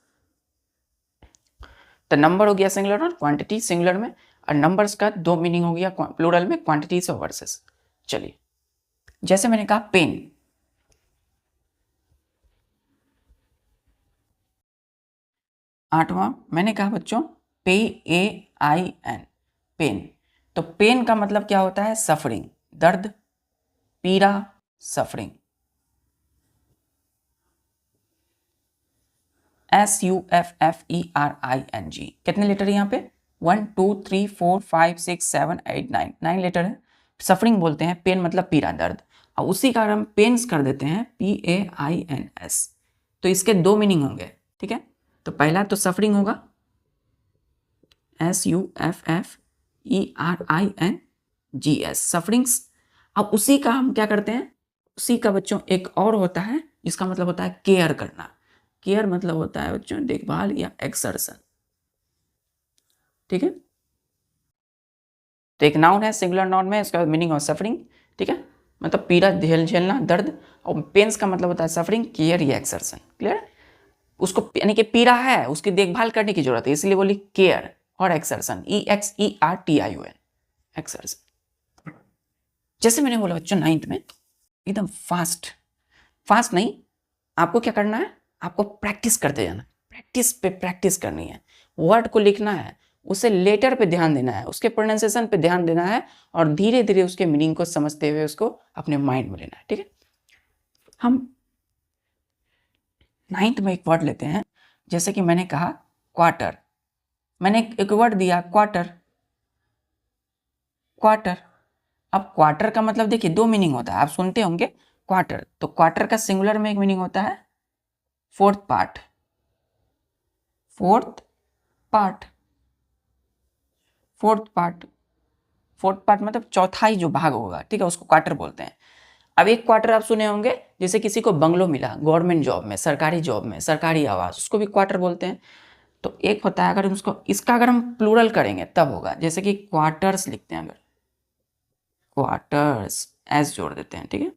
A: तो नंबर हो गया सिंगुलर और क्वांटिटी सिंगुलर में, और नंबर्स का दो मीनिंग हो गया प्लूरल में, क्वांटिटीज और वर्सेस। चलिए जैसे मैंने कहा पेन, आठवां मैंने कहा बच्चों PAIN, पेन। तो पेन का मतलब क्या होता है, सफरिंग, दर्द, पीड़ा, सफरिंग। SUFFERING, कितने लेटर है यहाँ पे, 1 2 3 4 5 6 7 8 9, 9 लेटर है। सफरिंग बोलते हैं, पेन मतलब पीड़ा, दर्द, और उसी का हम पेन्स कर देते हैं PAINS, तो इसके दो मीनिंग होंगे, ठीक है। तो पहला तो सफरिंग होगा, SUFFERINGS, सफरिंग्स, अब उसी का हम क्या करते हैं, उसी का बच्चों एक और होता है जिसका मतलब होता है केयर करना। केयर मतलब होता है बच्चों देखभाल या एक्सर्शन, ठीक है। तो एक नाउन है सिंगुलर नाउन में, इसका मीनिंग ऑफ सफरिंग, ठीक है, मतलब पीड़ा झेलना, दर्द। और पेन्स का मतलब होता है सफरिंग, केयर या एक्सर्शन, क्लियर। उसको यानी कि पीड़ा है, उसकी देखभाल करने की जरूरत है, इसलिए बोली केयर और एक्सर्शन, EXERTION, एक्सर्शन। जैसे मैंने बोला बच्चों 9th में एकदम फास्ट नहीं, आपको क्या करना है, आपको प्रैक्टिस करते जाना, प्रैक्टिस पे प्रैक्टिस करनी है, वर्ड को लिखना है, उसे लेटर पे ध्यान देना है, उसके प्रोनाउंसिएशन पे ध्यान देना है, और धीरे धीरे उसके मीनिंग को समझते हुए उसको अपने माइंड में लेना है, ठीक है। हम 9th में एक वर्ड लेते हैं, जैसे कि मैंने कहा क्वार्टर, मैंने एक वर्ड दिया क्वार्टर, क्वार्टर। अब क्वार्टर का मतलब देखिए दो मीनिंग होता है, आप सुनते होंगे क्वार्टर, तो क्वार्टर का सिंगुलर में एक मीनिंग होता है fourth part, fourth part, fourth part, fourth part मतलब चौथाई जो भाग होगा, ठीक है, उसको क्वार्टर बोलते हैं। अब एक क्वार्टर आप सुने होंगे, जैसे किसी को बंगलो मिला गवर्नमेंट जॉब में, सरकारी जॉब में, सरकारी आवास, उसको भी क्वार्टर बोलते हैं। तो एक होता है, अगर उसको इसका अगर हम प्लूरल करेंगे तब होगा, जैसे कि क्वार्टर्स लिखते हैं, अगर क्वार्टर्स एस जोड़ देते हैं, ठीक है।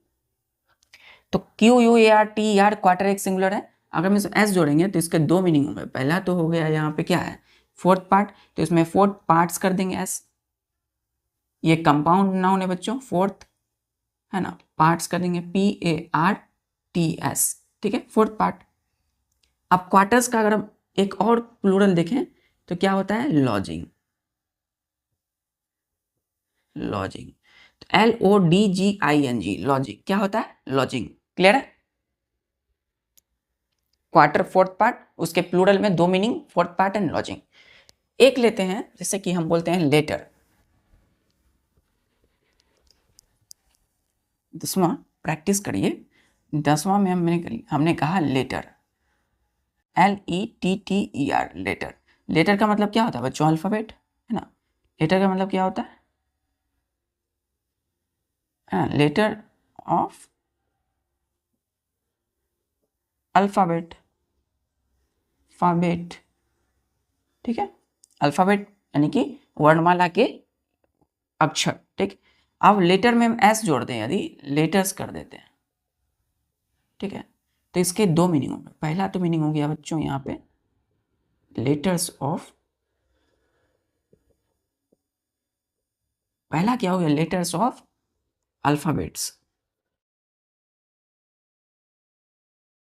A: तो QUART क्वार्टर एक सिंगुलर है, अगर हम इसमें एस जोड़ेंगे तो इसके दो मीनिंग होंगे। पहला तो हो गया यहाँ पे क्या है फोर्थ पार्ट, तो इसमें फोर्थ पार्ट्स कर देंगे एस, ये कंपाउंड नाउन है बच्चों, फोर्थ है ना, पार्ट्स कर देंगे PARTS, ठीक है, फोर्थ पार्ट। अब क्वार्टर्स का अगर हम एक और प्लूरल देखें तो क्या होता है लॉजिंग, लॉजिंग, LODGING, लॉजिंग, क्या होता है लॉजिंग, क्लियर है। क्वार्टर फोर्थ पार्ट, उसके प्लूरल में दो meaning, fourth part and lodging. एक लेते हैं, जैसे कि हम बोलते हैं लेटर, 10वां प्रैक्टिस करिए, 10वां में हमने कहा लेटर, LETTER, लेटर। लेटर का मतलब क्या होता है बच्चों अल्फाबेट, है ना। लेटर का मतलब क्या होता है लेटर ऑफ अल्फाबेट, फाबेट, ठीक है, अल्फाबेट यानी कि वर्णमाला के अक्षर, ठीक। अब लेटर में हम एस जोड़ दें, यदि लेटर्स कर देते हैं, ठीक है, तो इसके दो मीनिंग होंगे। पहला तो मीनिंग हो गया बच्चों यहाँ पे लेटर्स ऑफ, पहला क्या हो गया letters of alphabets,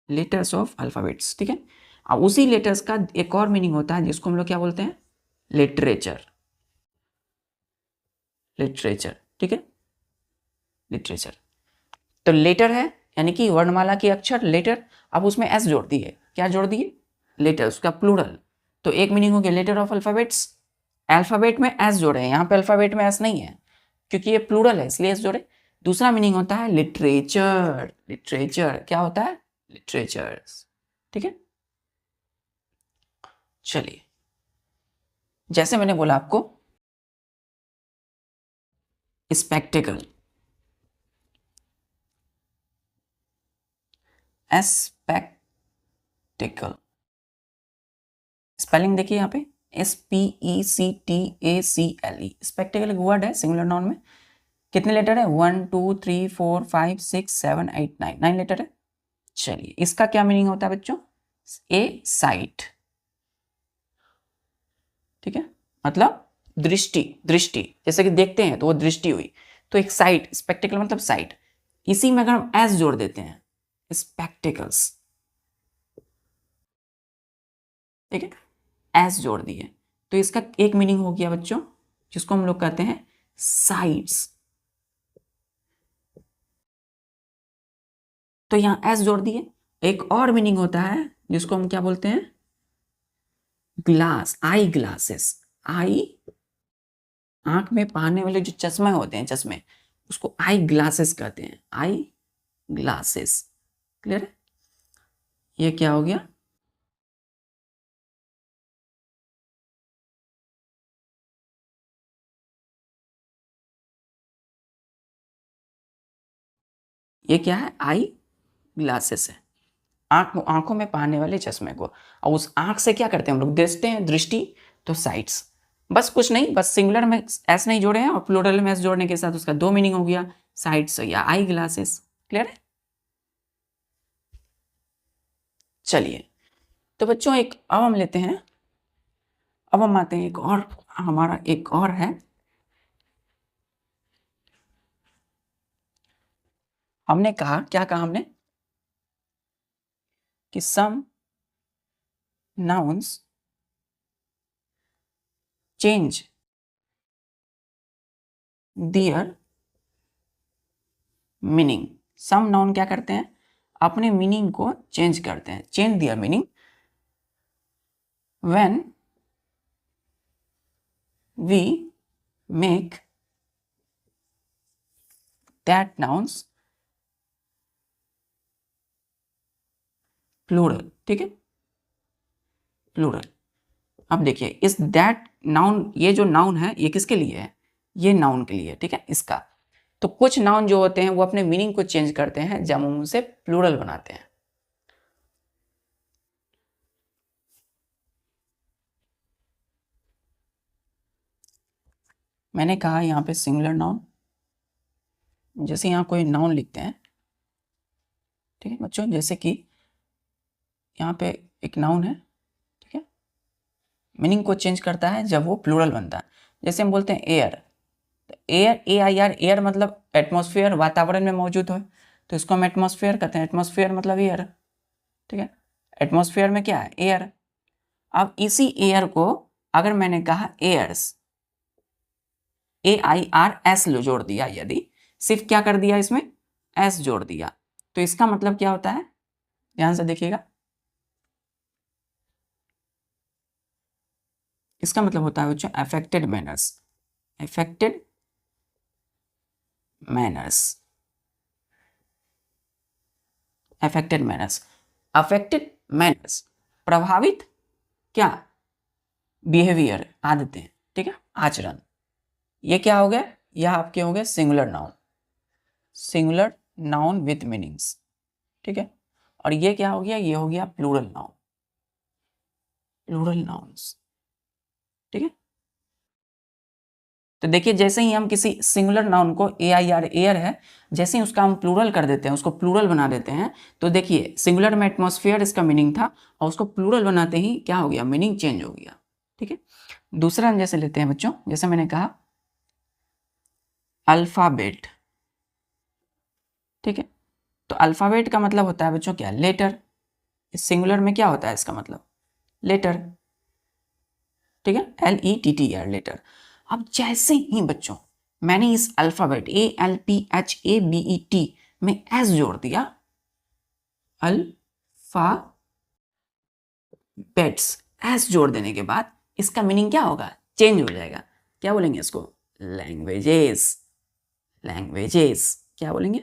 A: letters of alphabets, ठीक है। अब उसी लेटर्स का एक और मीनिंग होता है जिसको हम लोग क्या बोलते हैं लिटरेचर, लिटरेचर, ठीक है, लिटरेचर। तो लेटर है यानी कि वर्णमाला के अक्षर लेटर, अब उसमें एस जोड़ दिए, क्या जोड़ दिए लेटर, उसका प्लूरल, तो एक मीनिंग हो गया लेटर ऑफ अल्फाबेट्स। अल्फाबेट में एस जोड़े, यहाँ पे अल्फाबेट में एस नहीं है क्योंकि ये प्लूरल है इसलिए एस जोड़े। दूसरा मीनिंग होता है लिटरेचर, लिटरेचर क्या होता है लिटरेचर, ठीक है। चलिए जैसे मैंने बोला आपको स्पेक्टिकल, स्पेक्टिकल, स्पेलिंग देखिए यहाँ पे SPECTACLE, स्पेक्टिकल एक वर्ड है सिंगुलर नाउन में। कितने लेटर है 1 2 3 4 5 6 7 8 9, 9 लेटर है। चलिए इसका क्या मीनिंग होता है बच्चों ए साइट, ठीक है, मतलब दृष्टि, दृष्टि जैसे कि देखते हैं तो वो दृष्टि हुई, तो एक साइट, स्पेक्टिकल मतलब साइट। इसी में अगर हम एस जोड़ देते हैं स्पेक्टिकल्स, ठीक है, एस जोड़ दिए तो इसका एक मीनिंग हो गया बच्चों जिसको हम लोग कहते हैं साइड्स। तो यहां एस जोड़ दिए, एक और मीनिंग होता है जिसको हम क्या बोलते हैं ग्लास, आई ग्लासेस, आई आंख में पहनने वाले जो चश्मे होते हैं, चश्मे, उसको आई ग्लासेस कहते हैं, आई ग्लासेस, क्लियर है। ये क्या हो गया ये क्या है? आई ग्लासेस है, आंखों में पहनने वाले चश्मे को। और उस आंख से क्या करते हैं हम लोग? देखते हैं, दृष्टि, तो साइट्स। बस कुछ नहीं, बस सिंगुलर में एस नहीं जोड़े हैं और प्लूरल में एस जोड़ने के साथ उसका दो मीनिंग हो गया, साइट्स या आई ग्लासेस। क्लियर है? चलिए, तो बच्चों अब हम लेते हैं, अब हम आते हैं एक और, हमारा एक और है, हमने कहा, क्या कहा हमने? कि some nouns change their meaning. Some noun क्या करते हैं? अपने मीनिंग को चेंज करते हैं, change their meaning when we make that nouns plural. ठीक है, प्लूरल। अब देखिए, इस दैट नाउन, ये जो नाउन है ये किसके लिए है? ये नाउन के लिए। ठीक है, इसका तो कुछ नाउन जो होते हैं वो अपने मीनिंग को चेंज करते हैं जब हम उनसे प्लूरल बनाते हैं। मैंने कहा यहाँ पे सिंगुलर नाउन, जैसे यहाँ कोई नाउन लिखते हैं, ठीक है बच्चों, जैसे कि यहाँ पे एक नाउन है, ठीक है, मीनिंग को चेंज करता है जब वो प्लूरल बनता है। जैसे हम बोलते हैं एयर, तो एयर, AIR, एयर मतलब एटमॉस्फेयर, वातावरण में मौजूद हो, तो इसको हम एटमॉस्फेयर कहते हैं। एटमॉस्फेयर मतलब एयर। ठीक है, एटमॉस्फेयर में क्या है? एयर। अब इसी एयर को अगर मैंने कहा एयर्स, AIRS जोड़ दिया, यदि सिर्फ क्या कर दिया, इसमें एस जोड़ दिया, तो इसका मतलब क्या होता है? ध्यान से देखिएगा, इसका मतलब होता है बच्चों affected manners. Affected manners, affected manners, affected manners, प्रभावित क्या? बिहेवियर, आदतें। ठीक है, आचरण। ये क्या हो गया? यह आपके हो गए singular noun, singular noun with meanings. ठीक है, और ये क्या हो गया? ये हो गया प्लूरल नाउन, प्लूरल नाउन्स। ठीक है, तो देखिए, जैसे ही हम किसी सिंगुलर नाउन को AIR, एयर है, जैसे ही उसका हम प्लूरल कर देते हैं, उसको प्लूरल बना देते हैं, तो देखिए सिंगुलर में एटमॉस्फेयर इसका मीनिंग था, और उसको प्लूरल बनाते ही क्या हो गया? मीनिंग चेंज हो गया। ठीक है, दूसरा हम जैसे लेते हैं बच्चों, जैसे मैंने कहा अल्फाबेट। ठीक है, तो अल्फाबेट का मतलब होता है बच्चों क्या? लेटर। इस सिंगुलर में क्या होता है इसका मतलब? लेटर। ठीक है, LETTR, लेटर। अब जैसे ही बच्चों मैंने इस अल्फाबेट ALPHABET में एस जोड़ दिया, अल्फाबेट्स, एस जोड़ देने के बाद इसका मीनिंग क्या होगा? चेंज हो जाएगा। क्या बोलेंगे इसको? लैंग्वेजेस। लैंग्वेजेस, क्या बोलेंगे?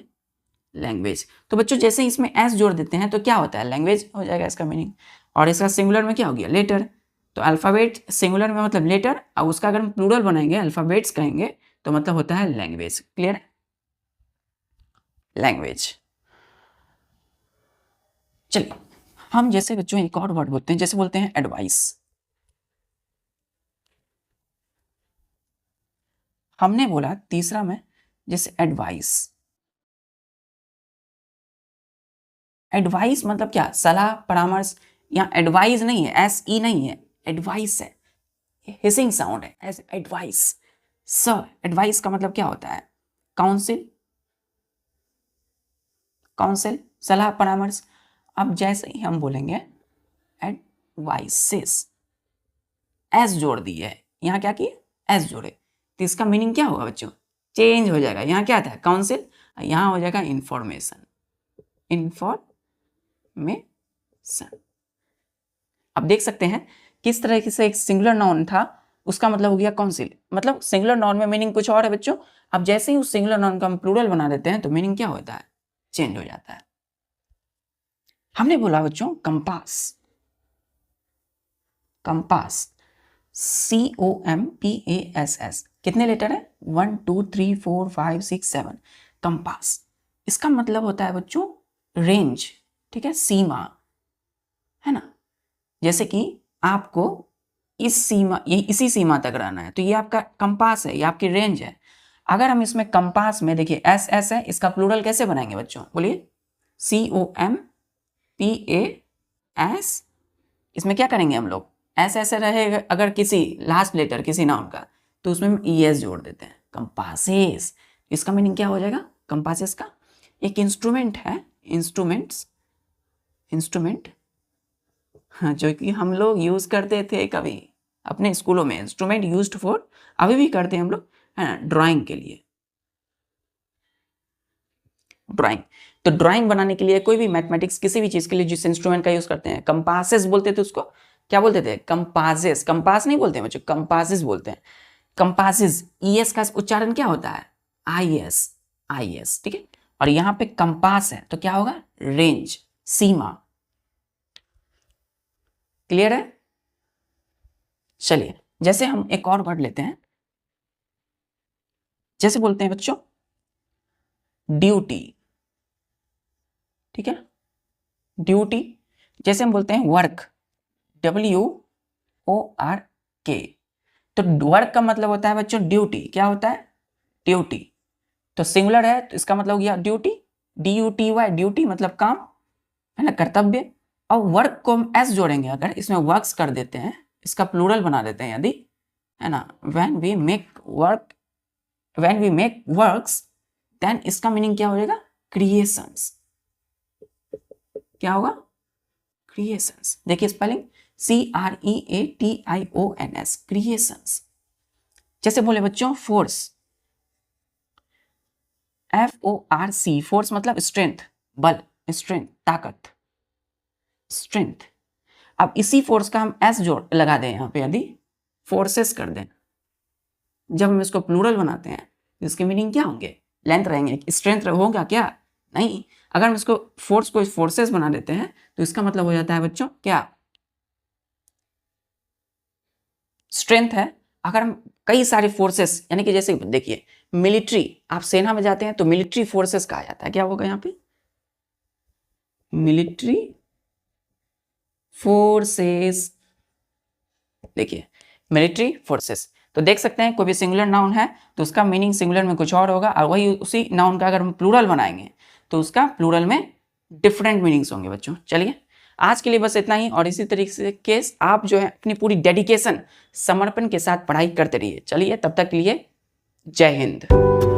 A: लैंग्वेज। तो बच्चों जैसे ही इसमें एस जोड़ देते हैं तो क्या होता है? लैंग्वेज हो जाएगा इसका मीनिंग। और इसका सिंगुलर में क्या हो गया? लेटर। तो अल्फाबेट सिंगुलर में मतलब लेटर, और उसका अगर हम प्लूरल बनाएंगे, अल्फाबेट्स कहेंगे, तो मतलब होता है लैंग्वेज। क्लियर? लैंग्वेज। चलिए, हम जैसे बच्चों एक और वर्ड बोलते हैं, जैसे बोलते हैं एडवाइस। हमने बोला तीसरा में, जैसे एडवाइस। एडवाइस मतलब क्या? सलाह, परामर्श। यहाँ एडवाइस नहीं है, SE नहीं है, एडवाइस है, हिसिंग साउंड है, एज एडवाइस। सर, एडवाइस का मतलब क्या होता है? काउंसिल, काउंसिल, सलाह, परामर्श। अब जैसे ही हम बोलेंगे एडवाइसेस, एस जोड़ दिए है, यहाँ क्या किए? एस जोड़े, तो इसका मीनिंग क्या होगा बच्चों? चेंज हो जाएगा। यहाँ क्या था? काउंसिल, यहाँ हो जाएगा इंफॉर्मेशन, इंफॉर्मेशन। अब देख सकते हैं किस तरह से एक सिंगुलर नाउन था, उसका मतलब हो गया काउंसिल। मतलब सिंगुलर नाउन में मीनिंग कुछ और है बच्चों, अब जैसे ही उस सिंगुलर नाउन को हम प्लूरल बना देते हैं तो मीनिंग क्या होता है? चेंज हो जाता है। हमने बोला बच्चों कंपास, कंपास, COMPASS, कितने लेटर है? 1 2 3 4 5 6 7, कंपास। इसका मतलब होता है बच्चों रेंज, ठीक है, सीमा, है ना। जैसे कि आपको इस सीमा, ये इसी सीमा तक रहना है, तो ये आपका कंपास है, ये आपकी रेंज है। अगर हम इसमें कंपास में देखिए एस एस है, इसका प्लूरल कैसे बनाएंगे बच्चों, बोलिए, COMPAS। इसमें क्या करेंगे हम लोग, एस ऐसे रहेगा अगर किसी लास्ट लेटर किसी नाउन का, तो उसमें हम ES जोड़ देते हैं, कंपासेस। इसका मीनिंग क्या हो जाएगा, कंपासेस का एक इंस्ट्रूमेंट है, इंस्ट्रूमेंट, हाँ, जो कि हम लोग यूज करते थे कभी अपने स्कूलों में। इंस्ट्रूमेंट यूज्ड फॉर, अभी भी करते हैं हम लोग, है ना, ड्राइंग के लिए, ड्राइंग। तो ड्राइंग बनाने के लिए कोई भी मैथमेटिक्स किसी भी चीज के लिए जिस इंस्ट्रूमेंट का यूज करते हैं, कंपासेस बोलते थे उसको, क्या बोलते थे, कंपासेस। कंपास नहीं बोलते हैं बच्चों, कंपासेस बोलते हैं। कंपासेस, ES का उच्चारण क्या होता है, IS, ठीक है। और यहां पे कंपास है तो क्या होगा, रेंज, सीमा। क्लियर है। चलिए, जैसे हम एक और वर्ड लेते हैं, जैसे बोलते हैं बच्चों ड्यूटी, ठीक है, ड्यूटी। जैसे हम बोलते हैं वर्क, WORK। तो वर्क का मतलब होता है बच्चों ड्यूटी, क्या होता है, ड्यूटी। तो सिंगुलर है तो इसका मतलब हो गया ड्यूटी, DUTY, ड्यूटी मतलब काम, है ना, कर्तव्य। और वर्क को हम एस जोड़ेंगे, अगर इसमें वर्क्स कर देते हैं, इसका प्लूरल बना देते हैं यदि, है ना, when we make works, then इसका मीनिंग क्या हो जाएगा, क्रिएशंस। क्या होगा, क्रिएशंस। देखिए स्पेलिंग, CREATIONS, क्रिएशंस। जैसे बोले बच्चों फोर्स, FORC, फोर्स मतलब स्ट्रेंथ, बल, स्ट्रेंथ, ताकत, स्ट्रेंथ। अब इसी फोर्स का हम एस जोड़ लगा दें यहाँ पे, यदि फोर्सेस कर दें, जब हम इसको प्लूरल बनाते हैं तो इसके मीनिंग क्या होंगे, लेंथ रहेंगे, स्ट्रेंथ होगा क्या, नहीं। अगर हम इसको फोर्स को फोर्सेस बना देते हैं तो इसका मतलब हो जाता है बच्चों क्या, स्ट्रेंथ है। अगर हम कई सारे फोर्सेस, यानी कि जैसे देखिए मिलिट्री, आप सेना में जाते हैं तो मिलिट्री फोर्सेस कहा जाता है, क्या होगा यहाँ पे, मिलिट्री फोर्सेस। देखिए मिलिट्री फोर्सेस, तो देख सकते हैं कोई भी सिंगुलर नाउन है तो उसका मीनिंग सिंगुलर में कुछ और होगा, और वही उसी नाउन का अगर हम प्लूरल बनाएंगे तो उसका प्लूरल में डिफरेंट मीनिंग्स होंगे बच्चों। चलिए आज के लिए बस इतना ही, और इसी तरीके से केस आप जो है अपनी पूरी डेडिकेशन, समर्पण के साथ पढ़ाई करते रहिए। चलिए तब तक के लिए जय हिंद।